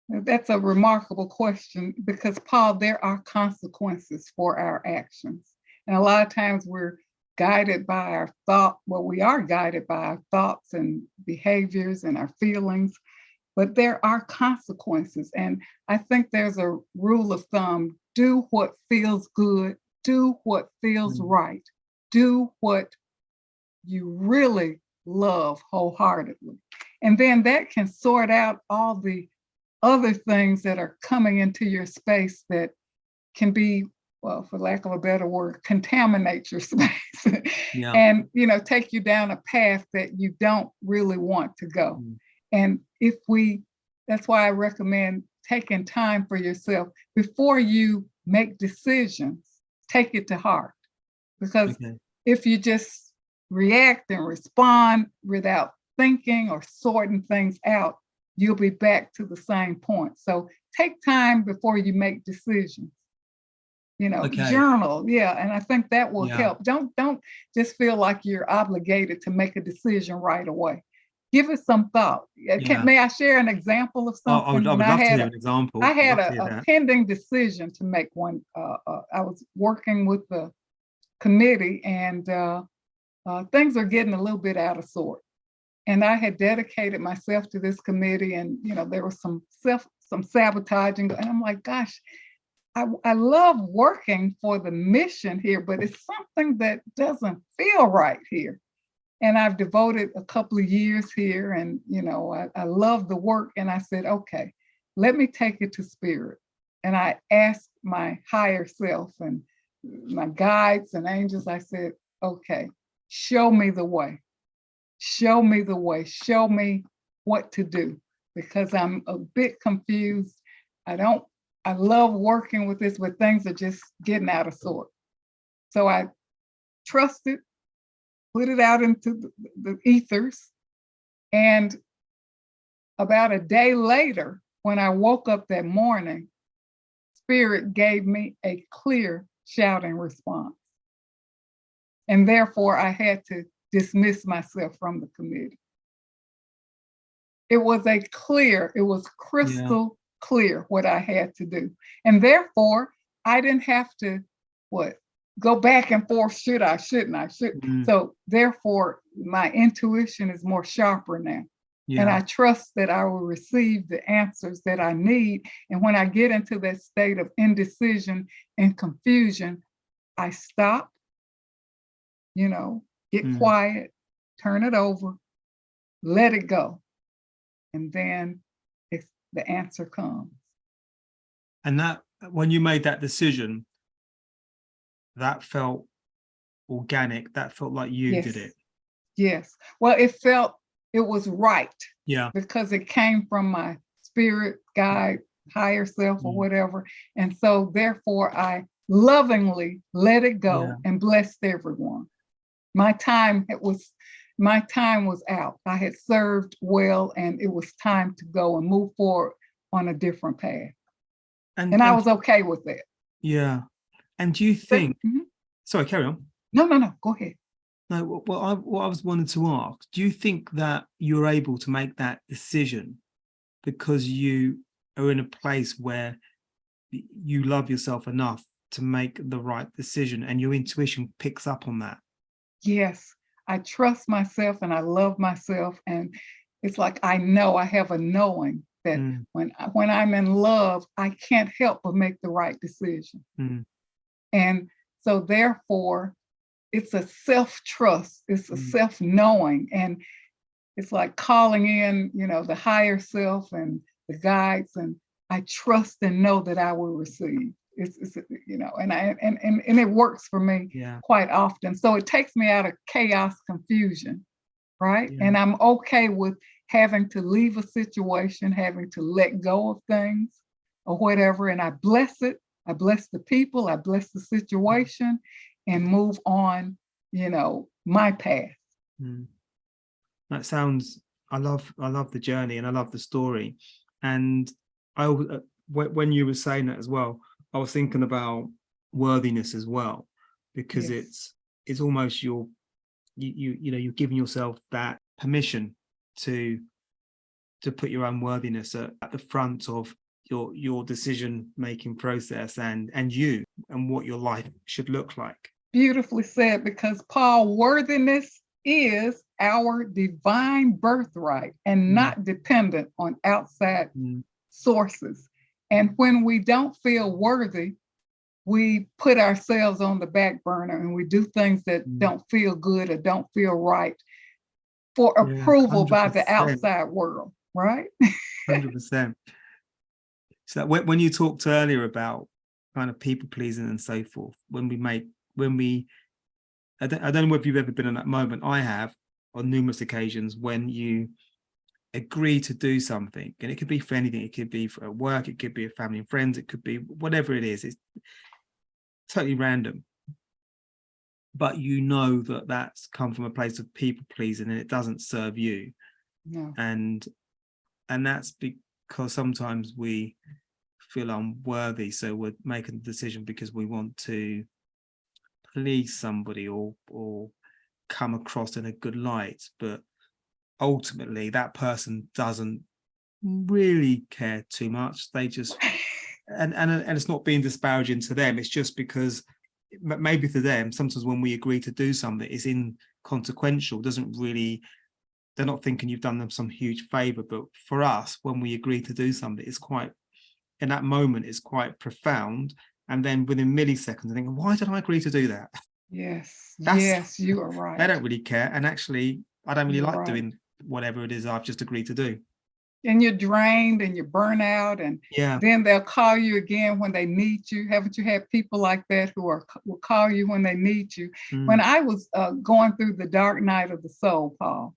That's a remarkable question, because, Paul, there are consequences for our actions. And a lot of times we're guided by our thought. Well, we are guided by our thoughts and behaviors and our feelings, but there are consequences. And I think there's a rule of thumb: do what feels good. Do what feels right. Do what you really love wholeheartedly. And then that can sort out all the other things that are coming into your space that can be, well, for lack of a better word, contaminate your space and, take you down a path that you don't really want to go. And that's why I recommend taking time for yourself before you make decisions. Take it to heart, because if you just react and respond without thinking or sorting things out, you'll be back to the same point. So take time before you make decisions. Journal, and I think that will help. Don't just feel like you're obligated to make a decision right away. Give it some thought. May I share an example of something? I would love to hear an example. I had a pending decision to make one. I was working with the committee, and things are getting a little bit out of sort. And I had dedicated myself to this committee, and there was some sabotaging, and I'm like, gosh, I love working for the mission here, but it's something that doesn't feel right here. And I've devoted a couple of years here, and, I love the work. And I said, okay, let me take it to spirit. And I asked my higher self and my guides and angels, I said, okay, show me the way. Show me the way. Show me what to do, because I'm a bit confused. I love working with this, but things are just getting out of sort. So I trusted, put it out into the ethers. And about a day later, when I woke up that morning, Spirit gave me a clear shouting response. And therefore, I had to dismiss myself from the committee. It was crystal clear what I had to do. And therefore, I didn't have to, go back and forth, should I, shouldn't I, So therefore, my intuition is more sharper now. And I trust that I will receive the answers that I need. And when I get into that state of indecision and confusion, I stop, get quiet, turn it over, let it go. And then the answer comes. And that, when you made that decision, that felt organic. That felt like you did it. Yes. Well, it was right. Yeah. Because it came from my spirit guide, higher self, or whatever. And so therefore I lovingly let it go and blessed everyone. My time was out. I had served well, and it was time to go and move forward on a different path. And I was okay with that. Yeah. And do you think, sorry, carry on. No, go ahead. No, what I was wanting to ask, do you think that you're able to make that decision because you are in a place where you love yourself enough to make the right decision, and your intuition picks up on that? Yes, I trust myself and I love myself. And it's like, I have a knowing that when I'm in love, I can't help but make the right decision. And so therefore, it's a self-trust, it's a self-knowing, and it's like calling in, the higher self and the guides, and I trust and know that I will receive. It's and it works for me quite often. So it takes me out of chaos, confusion, right? Yeah. And I'm okay with having to leave a situation, having to let go of things or whatever. And I bless it. I bless the people. I bless the situation and move on, my path. That sounds, I love the journey and I love the story. And when you were saying that as well, I was thinking about worthiness as well, because Yes. it's almost you're giving yourself that permission to put your own worthiness at the front of your decision making process and you and what your life should look like. Beautifully said, because Paul, worthiness is our divine birthright and not dependent on outside sources. And when we don't feel worthy, we put ourselves on the back burner and we do things that don't feel good or don't feel right for approval by the outside world, right? 100%. So when you talked earlier about kind of people pleasing and so forth, I don't know if you've ever been in that moment. I have on numerous occasions when you agree to do something, and it could be for anything. It could be for work, it could be a family and friends, it could be whatever it is. It's totally random. But you know that that's come from a place of people pleasing and it doesn't serve you. No. And that's because sometimes we feel unworthy. So we're making a decision because we want to please somebody or come across in a good light, but ultimately that person doesn't really care too much. They just and it's not being disparaging to them, it's just because maybe to them sometimes when we agree to do something, it's inconsequential, they're not thinking you've done them some huge favor. But for us, when we agree to do something, it's quite, in that moment, it's quite profound. And then within milliseconds, I think, why did I agree to do that? Yes, yes, you are right. They don't really care. And actually, I don't really like doing whatever it is I've just agreed to do. And you're drained and you're burnt out. And then they'll call you again when they need you. Haven't you had people like that who will call you when they need you? When I was going through the dark night of the soul, Paul,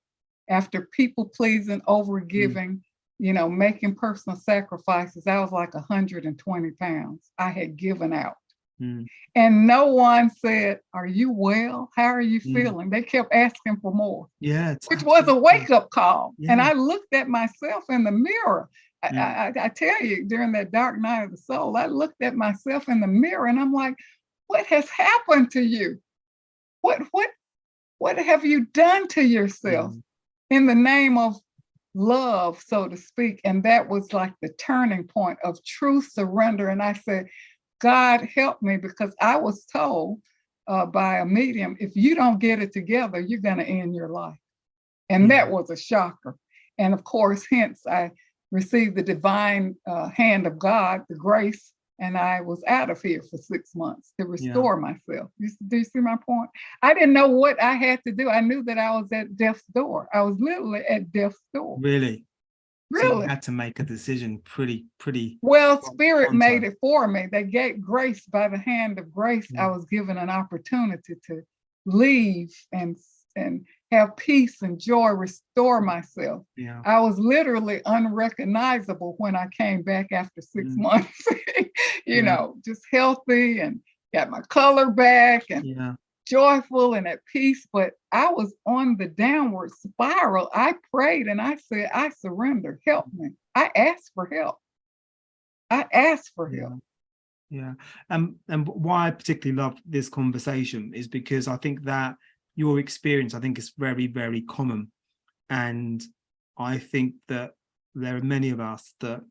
after people pleasing, overgiving, making personal sacrifices, I was like 120 pounds. I had given out. And no one said, "Are you well? How are you feeling?" They kept asking for more. Which was a wake-up call. And I looked at myself in the mirror. I tell you, during that dark night of the soul, I looked at myself in the mirror and I'm like, what has happened to you? What have you done to yourself in the name of love, so to speak? And that was like the turning point of true surrender. And I said, God help me, because I was told by a medium, if you don't get it together, you're going to end your life. And that was a shocker. And of course, hence I received the divine hand of God, the grace, and I was out of here for 6 months to restore myself. Do you see my point? I didn't know what I had to do. I knew that I was at death's door. I was literally at death's door. Really? Really? So you had to make a decision pretty. Well, Spirit made it for me. They gave grace. By the hand of grace, I was given an opportunity to leave and have peace and joy, restore myself. I was literally unrecognizable when I came back after 6 months, just healthy and got my color back and joyful and at peace. But I was on the downward spiral. I prayed and I said, I surrender. Help me. I asked for help. And why I particularly love this conversation is because I think that your experience, I think, is very, very common. And I think that there are many of us that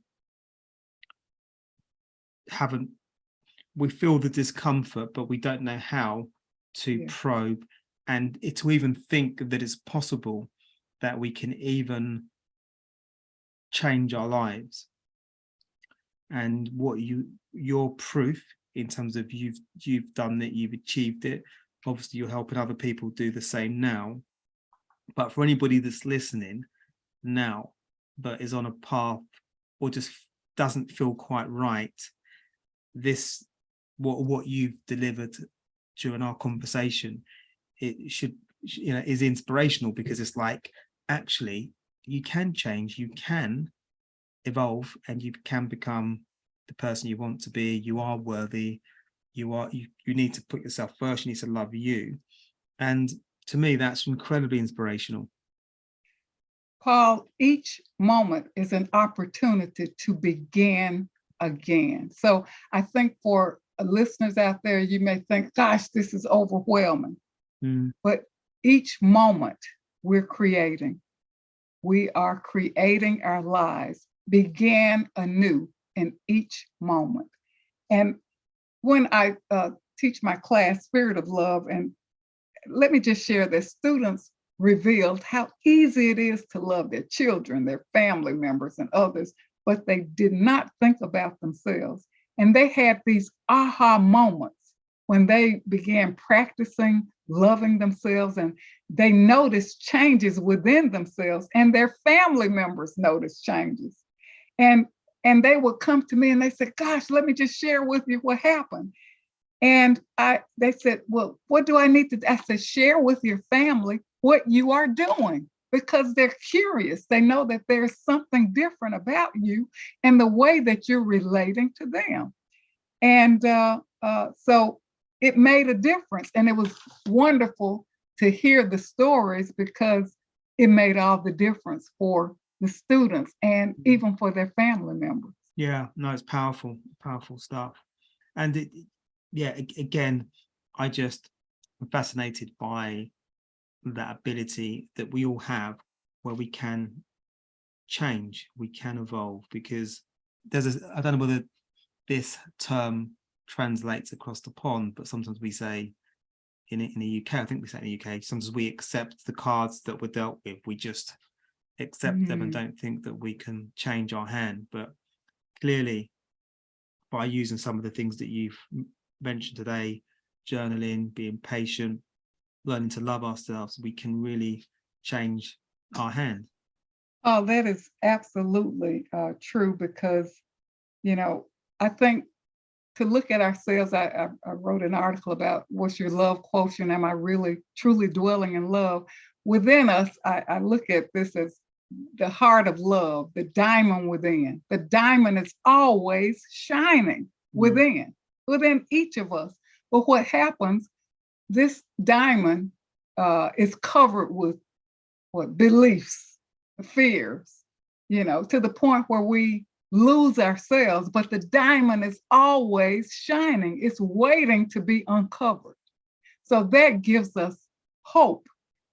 we feel the discomfort, but we don't know how to probe and to even think that it's possible that we can even change our lives. And what your proof in terms of you've done it, you've achieved it. Obviously, you're helping other people do the same now. But for anybody that's listening now, but is on a path or just doesn't feel quite right, this what you've delivered during our conversation, it should, is inspirational, because it's like, actually, you can change, you can evolve, and you can become the person you want to be. You are worthy. You need to put yourself first. You need to love you. And to me, that's incredibly inspirational. Paul, each moment is an opportunity to begin again. So I think for listeners out there, you may think, gosh, this is overwhelming. But each moment we're creating. We are creating our lives, begin anew in each moment. And when I teach my class, Spirit of Love, and let me just share this, students revealed how easy it is to love their children, their family members, and others, but they did not think about themselves. And they had these aha moments when they began practicing loving themselves, and they noticed changes within themselves, and their family members noticed changes. And they would come to me and they said, gosh, let me just share with you what happened. And they said, well, what do I need to do? I said, share with your family what you are doing, because they're curious. They know that there's something different about you and the way that you're relating to them. And so it made a difference. And it was wonderful to hear the stories, because it made all the difference for the students and even for their family members. Yeah, no, it's powerful stuff. And again, I just am fascinated by that ability that we all have, where we can change, we can evolve, because I don't know whether this term translates across the pond, but sometimes we say in the UK, I think we say in the UK, sometimes we accept the cards that we're dealt with. We just accept them and don't think that we can change our hand. But clearly, by using some of the things that you've mentioned today, journaling, being patient, learning to love ourselves, we can really change our hand. Oh, that is absolutely true, because, I think to look at ourselves, I wrote an article about what's your love quotient? Am I really truly dwelling in love? Within us, I look at this as the heart of love, the diamond within. The diamond is always shining within each of us. But what happens, this diamond is covered with beliefs, fears, to the point where we lose ourselves, but the diamond is always shining. It's waiting to be uncovered. So that gives us hope,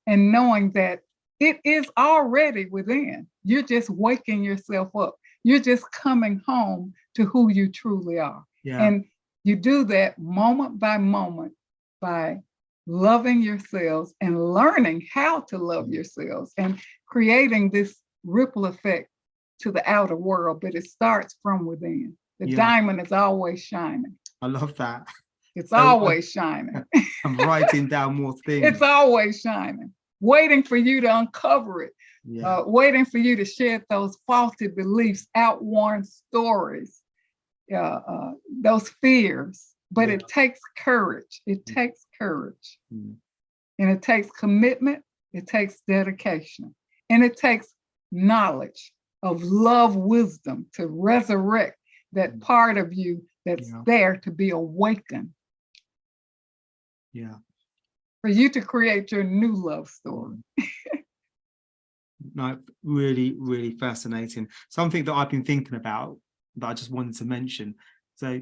and knowing that it is already within. You're just waking yourself up. You're just coming home to who you truly are. Yeah. And you do that moment by moment by loving yourselves and learning how to love yourselves and creating this ripple effect to the outer world, but it starts from within. The diamond is always shining. I love that. It's always shining. I'm writing down more things. It's always shining, waiting for you to uncover it, waiting for you to shed those faulty beliefs, outworn stories, those fears. But it takes courage. It takes courage. And it takes commitment. It takes dedication. And it takes knowledge of love, wisdom to resurrect that part of you that's there to be awakened. Yeah. For you to create your new love story. No, really, really fascinating. Something that I've been thinking about that I just wanted to mention. So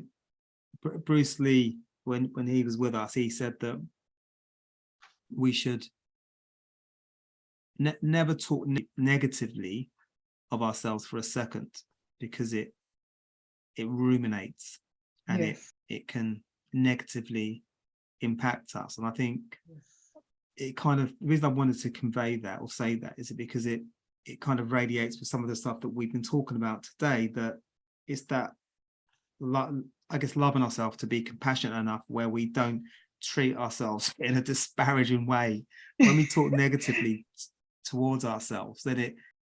Bruce Lee, when he was with us, he said that we should never talk negatively of ourselves for a second, because it ruminates and it can negatively impact us. And I think it kind of, the reason I wanted to convey that or say that is because it kind of radiates with some of the stuff that we've been talking about today, that it's that, I guess, loving ourselves, to be compassionate enough where we don't treat ourselves in a disparaging way. When we talk negatively towards ourselves, then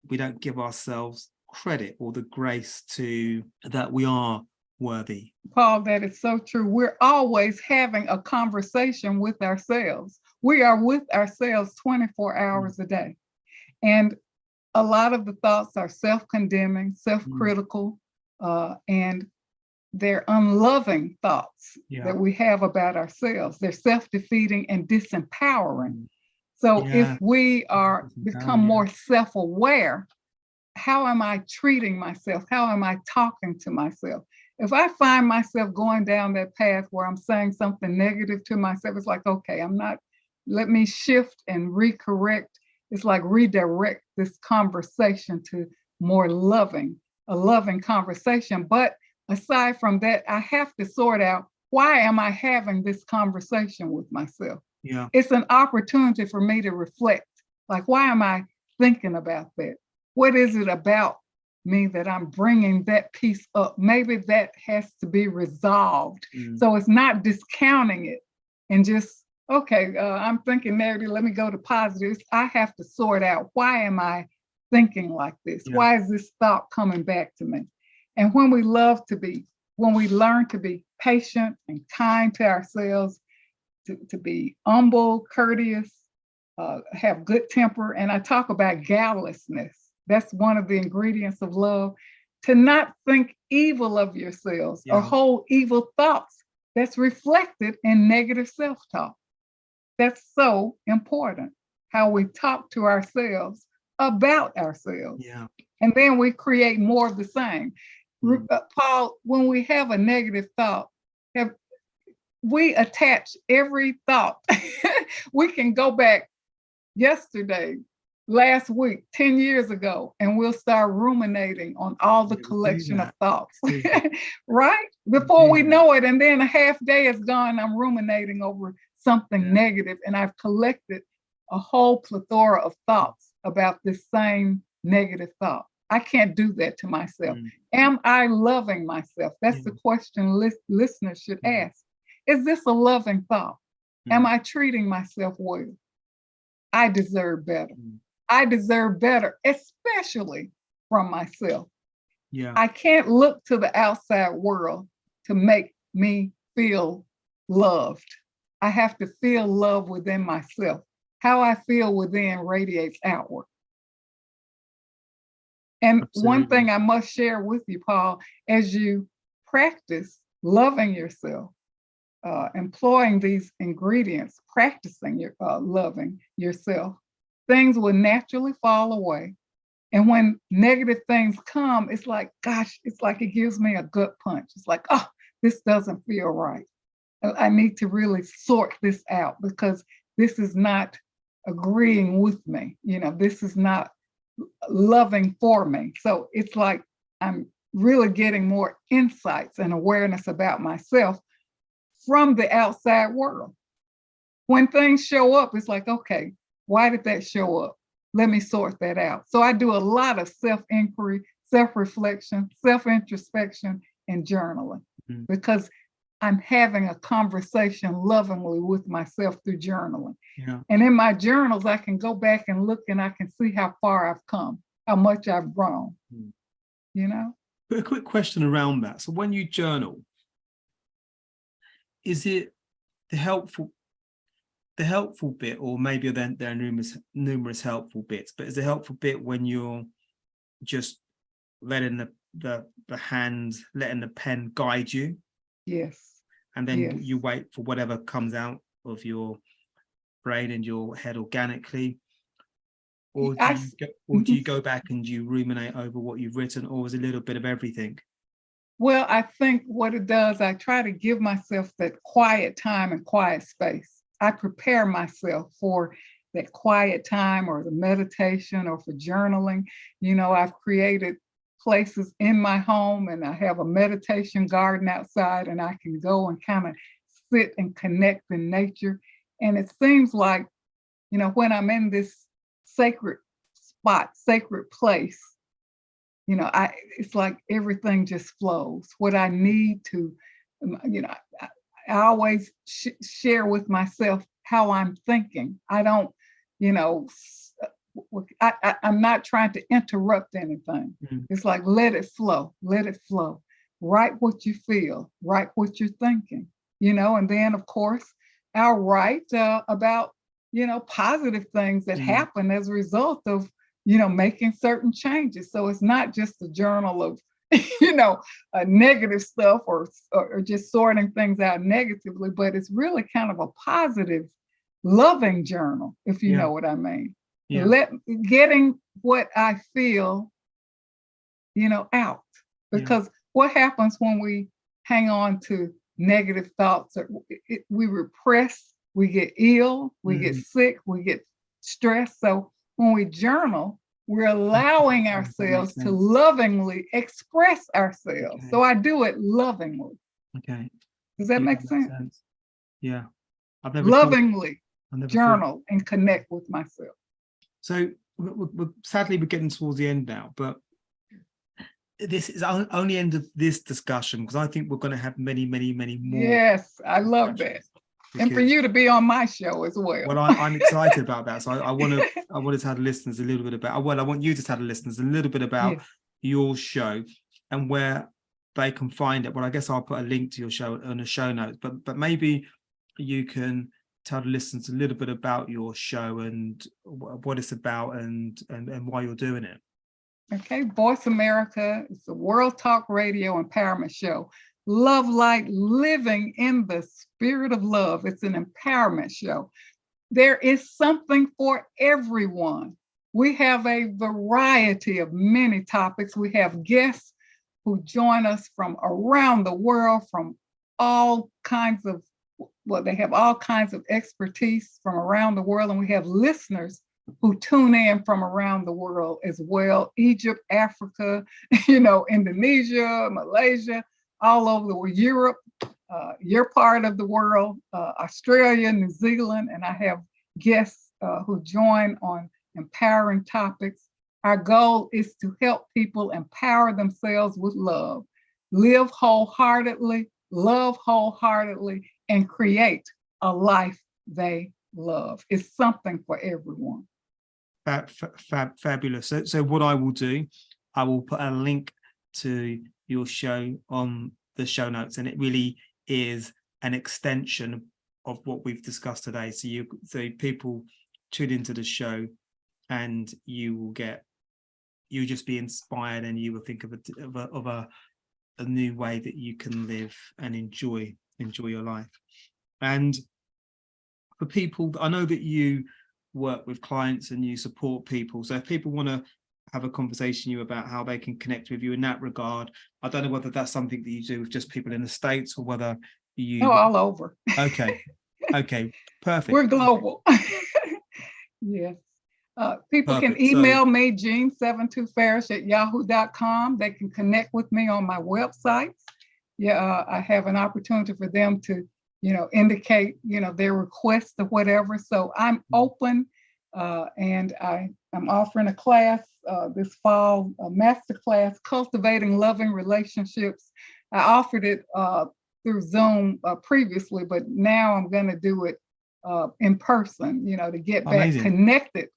we don't give ourselves credit or the grace to that we are worthy. Paul, that is so true. We're always having a conversation with ourselves. We are with ourselves 24 hours a day. And a lot of the thoughts are self-condemning, self-critical, and they're unloving thoughts that we have about ourselves. They're self-defeating and disempowering. So if we are become more self-aware, how am I treating myself? How am I talking to myself? If I find myself going down that path where I'm saying something negative to myself, it's like, okay, let me shift and recorrect. It's like redirect this conversation to more a loving conversation. But aside from that, I have to sort out, why am I having this conversation with myself? Yeah. It's an opportunity for me to reflect. Like, why am I thinking about that? What is it about me that I'm bringing that piece up? Maybe that has to be resolved. So it's not discounting it and just, okay, I'm thinking negative, let me go to positive. I have to sort out, why am I thinking like this? Why is this thought coming back to me? And when we learn to be patient and kind to ourselves, to be humble, courteous, have good temper, and I talk about guilelessness. That's one of the ingredients of love. To not think evil of yourselves or hold evil thoughts that's reflected in negative self-talk. That's so important, how we talk to ourselves about ourselves. Yeah. And then we create more of the same. Paul, when we have a negative thought, we attach every thought. We can go back yesterday, last week, 10 years ago, and we'll start ruminating on all the collection of thoughts, right? Before we know it, and then a half day is gone, I'm ruminating over something negative, and I've collected a whole plethora of thoughts about this same negative thought. I can't do that to myself. Am I loving myself? That's the question listeners should ask. Is this a loving thought? Am I treating myself well? I deserve better. I deserve better, especially from myself. I can't look to the outside world to make me feel loved. I have to feel love within myself. How I feel within radiates outward. And one thing I must share with you, Paul, as you practice loving yourself, employing these ingredients, practicing loving yourself, things will naturally fall away. And when negative things come, it's like, gosh, it's like it gives me a gut punch. It's like, oh, this doesn't feel right. I need to really sort this out because this is not agreeing with me. This is not loving for me. So it's like I'm really getting more insights and awareness about myself from the outside world. When things show up, it's like, okay, why did that show up? Let me sort that out. So I do a lot of self-inquiry, self-reflection, self-introspection, and journaling because I'm having a conversation lovingly with myself through journaling. And in my journals, I can go back and look and I can see how far I've come, how much I've grown, But a quick question around that. So when you journal, is it the helpful bit, or maybe there are numerous helpful bits, but is the helpful bit when you're just letting the pen guide you? Yes. And then you wait for whatever comes out of your brain and your head organically? Or do you go back and you ruminate over what you've written, or is it a little bit of everything? Well, I think what it does, I try to give myself that quiet time and quiet space. I prepare myself for that quiet time or the meditation or for journaling. I've created places in my home and I have a meditation garden outside and I can go and kind of sit and connect in nature. And it seems like, when I'm in this sacred spot, sacred place, it's like everything just flows. What I need to, I always share with myself how I'm thinking. I don't, I'm not trying to interrupt anything. It's like, let it flow, let it flow. Write what you feel, write what you're thinking, and then of course, I'll write about, positive things that happen as a result of making certain changes. So it's not just a journal of, negative stuff or just sorting things out negatively, but it's really kind of a positive, loving journal, if you know what I mean. Yeah. Getting what I feel, out. Because what happens when we hang on to negative thoughts? We repress, we get ill, we get sick, we get stressed. So when we journal, we're allowing ourselves to lovingly express ourselves. Okay. So I do it lovingly. Okay. Does that make sense? Yeah. I've never lovingly journal and connect with myself. So sadly, we're getting towards the end now, but this is only end of this discussion, because I think we're going to have many, many, many more. Yes, I love that. And for you to be on my show as well. Well, I'm excited about that. So I wanted to tell the listeners a little bit about. Well, I want you to tell the listeners a little bit about your show and where they can find it. Well, I guess I'll put a link to your show on the show notes. But maybe you can tell the listeners a little bit about your show and what it's about and why you're doing it. Okay, Voice America is the World Talk Radio empowerment show. Love Light, living in the spirit of love. It's an empowerment show. There is something for everyone. We have a variety of many topics. We have guests who join us from around the world, from all kinds of, they have all kinds of expertise from around the world. And we have listeners who tune in from around the world as well. Egypt, Africa, Indonesia, Malaysia, all over the world, Europe, your part of the world, Australia, New Zealand, and I have guests who join on empowering topics. Our goal is to help people empower themselves with love, live wholeheartedly, love wholeheartedly, and create a life they love. It's something for everyone. Fabulous. So what I will do, I will put a link to your show on the show notes, and it really is an extension of what we've discussed today. So people tune into the show and you'll just be inspired, and you will think of a new way that you can live and enjoy your life. And for people, I know that you work with clients and you support people. So if people want to have a conversation with you about how they can connect with you in that regard, I don't know whether that's something that you do with just people in the States or whether you... Oh, all over. Okay, perfect. We're global. Yes. People can email me, Jean72Farish@yahoo.com. They can connect with me on my websites. I have an opportunity for them to, indicate, their request or whatever. So I'm open, and I'm offering a class this fall, a master class, Cultivating Loving Relationships. I offered it through Zoom previously, but now I'm going to do it in person, to get back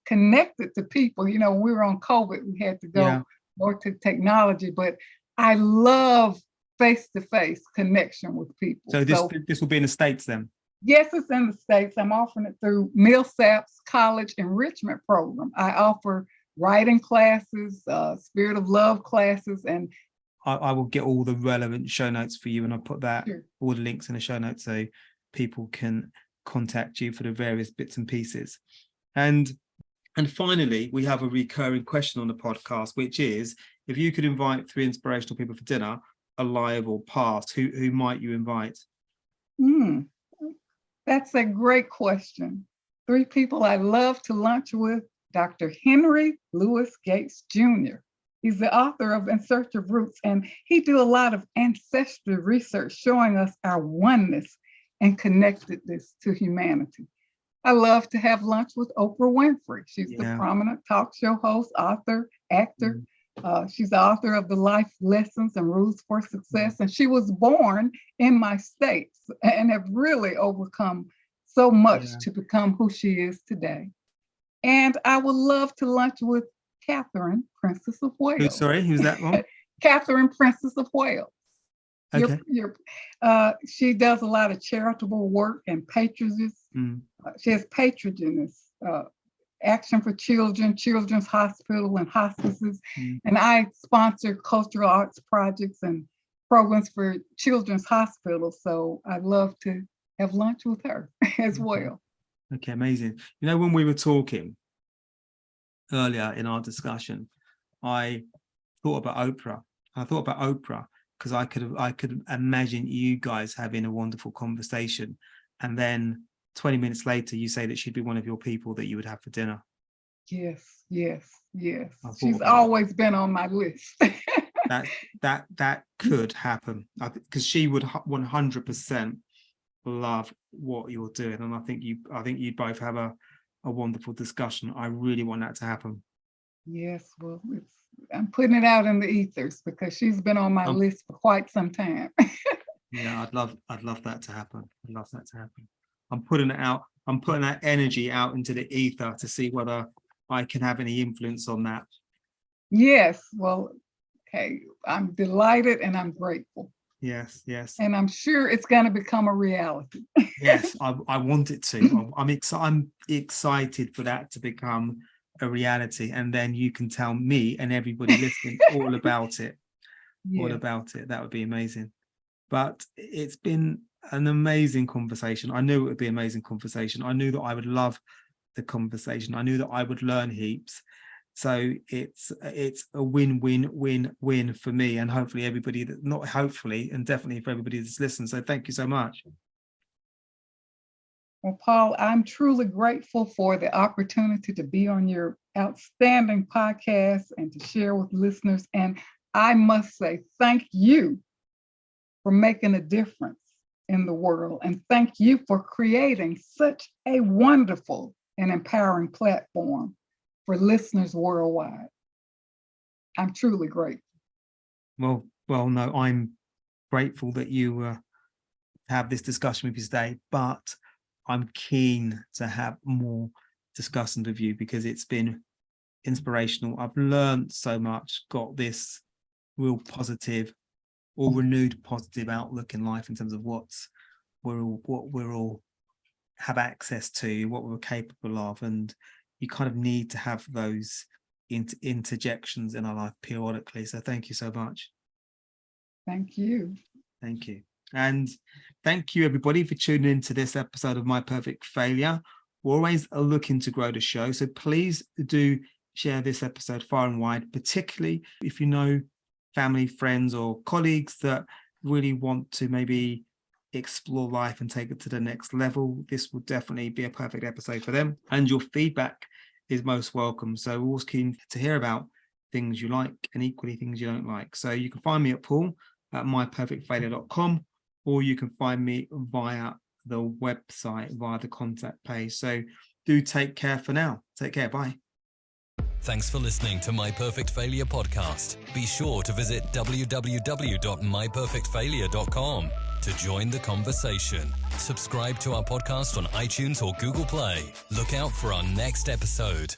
connected to people. When we were on COVID, we had to go more to technology, but I love face-to-face connection with people. So this will be in the States then? Yes, it's in the States. I'm offering it through Millsaps College Enrichment Program. I offer writing classes, Spirit of Love classes, and I will get all the relevant show notes for you, and I'll put all the links in the show notes so people can contact you for the various bits and pieces. And finally, we have a recurring question on the podcast, which is, if you could invite 3 inspirational people for dinner, alive or past, who might you invite? That's a great question. 3 people I love to lunch with: Dr. Henry Louis Gates Jr. He's the author of In Search of Roots, and he do a lot of ancestry research showing us our oneness and connectedness to humanity. I love to have lunch with Oprah Winfrey. She's the prominent talk show host, author, actor. She's the author of The Life Lessons and Rules for Success, and she was born in my state and have really overcome so much to become who she is today. And I would love to lunch with Catherine, Princess of Wales. Sorry, who's that one? Catherine, Princess of Wales. Okay. She does a lot of charitable work and patronage. She has patronage Action for Children, Children's Hospital, and hospices. And I sponsor cultural arts projects and programs for Children's Hospital. So I'd love to have lunch with her as well. Okay, amazing. You know, when we were talking earlier in our discussion, I thought about Oprah. Because I could imagine you guys having a wonderful conversation, and then 20 minutes later you say that she'd be one of your people that you would have for dinner. Yes. She's always been on my list. that could happen, because she would 100% love what you're doing, and I think you'd both have a wonderful discussion. I really want that to happen. Yes, well, I'm putting it out in the ethers because she's been on my list for quite some time. Yeah, I'd love that to happen. I'm putting it out. I'm putting that energy out into the ether to see whether I can have any influence on that. Yes, well, hey, I'm delighted and I'm grateful. Yes. And I'm sure it's going to become a reality. Yes, I want it to. I'm excited for that to become a reality, and then you can tell me and everybody listening all about it. Yeah. All about it. That would be amazing. But it's been an amazing conversation. I knew it would be an amazing conversation. I knew that I would love the conversation. I knew that I would learn heaps. So it's a win-win-win-win for me, and hopefully everybody that, not hopefully, and definitely for everybody that's listened. So thank you so much. Well, Paul, I'm truly grateful for the opportunity to be on your outstanding podcast and to share with listeners. And I must say, thank you for making a difference in the world. And thank you for creating such a wonderful and empowering platform for listeners worldwide. I'm truly grateful. Well, no, I'm grateful that you have this discussion with me today, but I'm keen to have more discussions with you because it's been inspirational. I've learned so much, got this real positive or renewed positive outlook in life in terms of what we're all have access to, what we're capable of, and you kind of need to have those interjections in our life periodically. So thank you so much. Thank you. Thank you. And thank you, everybody, for tuning into this episode of My Perfect Failure. We're always looking to grow the show, so please do share this episode far and wide, particularly if you know family, friends, or colleagues that really want to maybe explore life and take it to the next level. This will definitely be a perfect episode for them, and your feedback is most welcome. So we're always keen to hear about things you like and equally things you don't like. So you can find me at Paul at myperfectfailure.com, or you can find me via the website, via the contact page. So do take care for now. Take care. Bye. Thanks for listening to My Perfect Failure podcast. Be sure to visit www.myperfectfailure.com to join the conversation. Subscribe to our podcast on iTunes or Google Play. Look out for our next episode.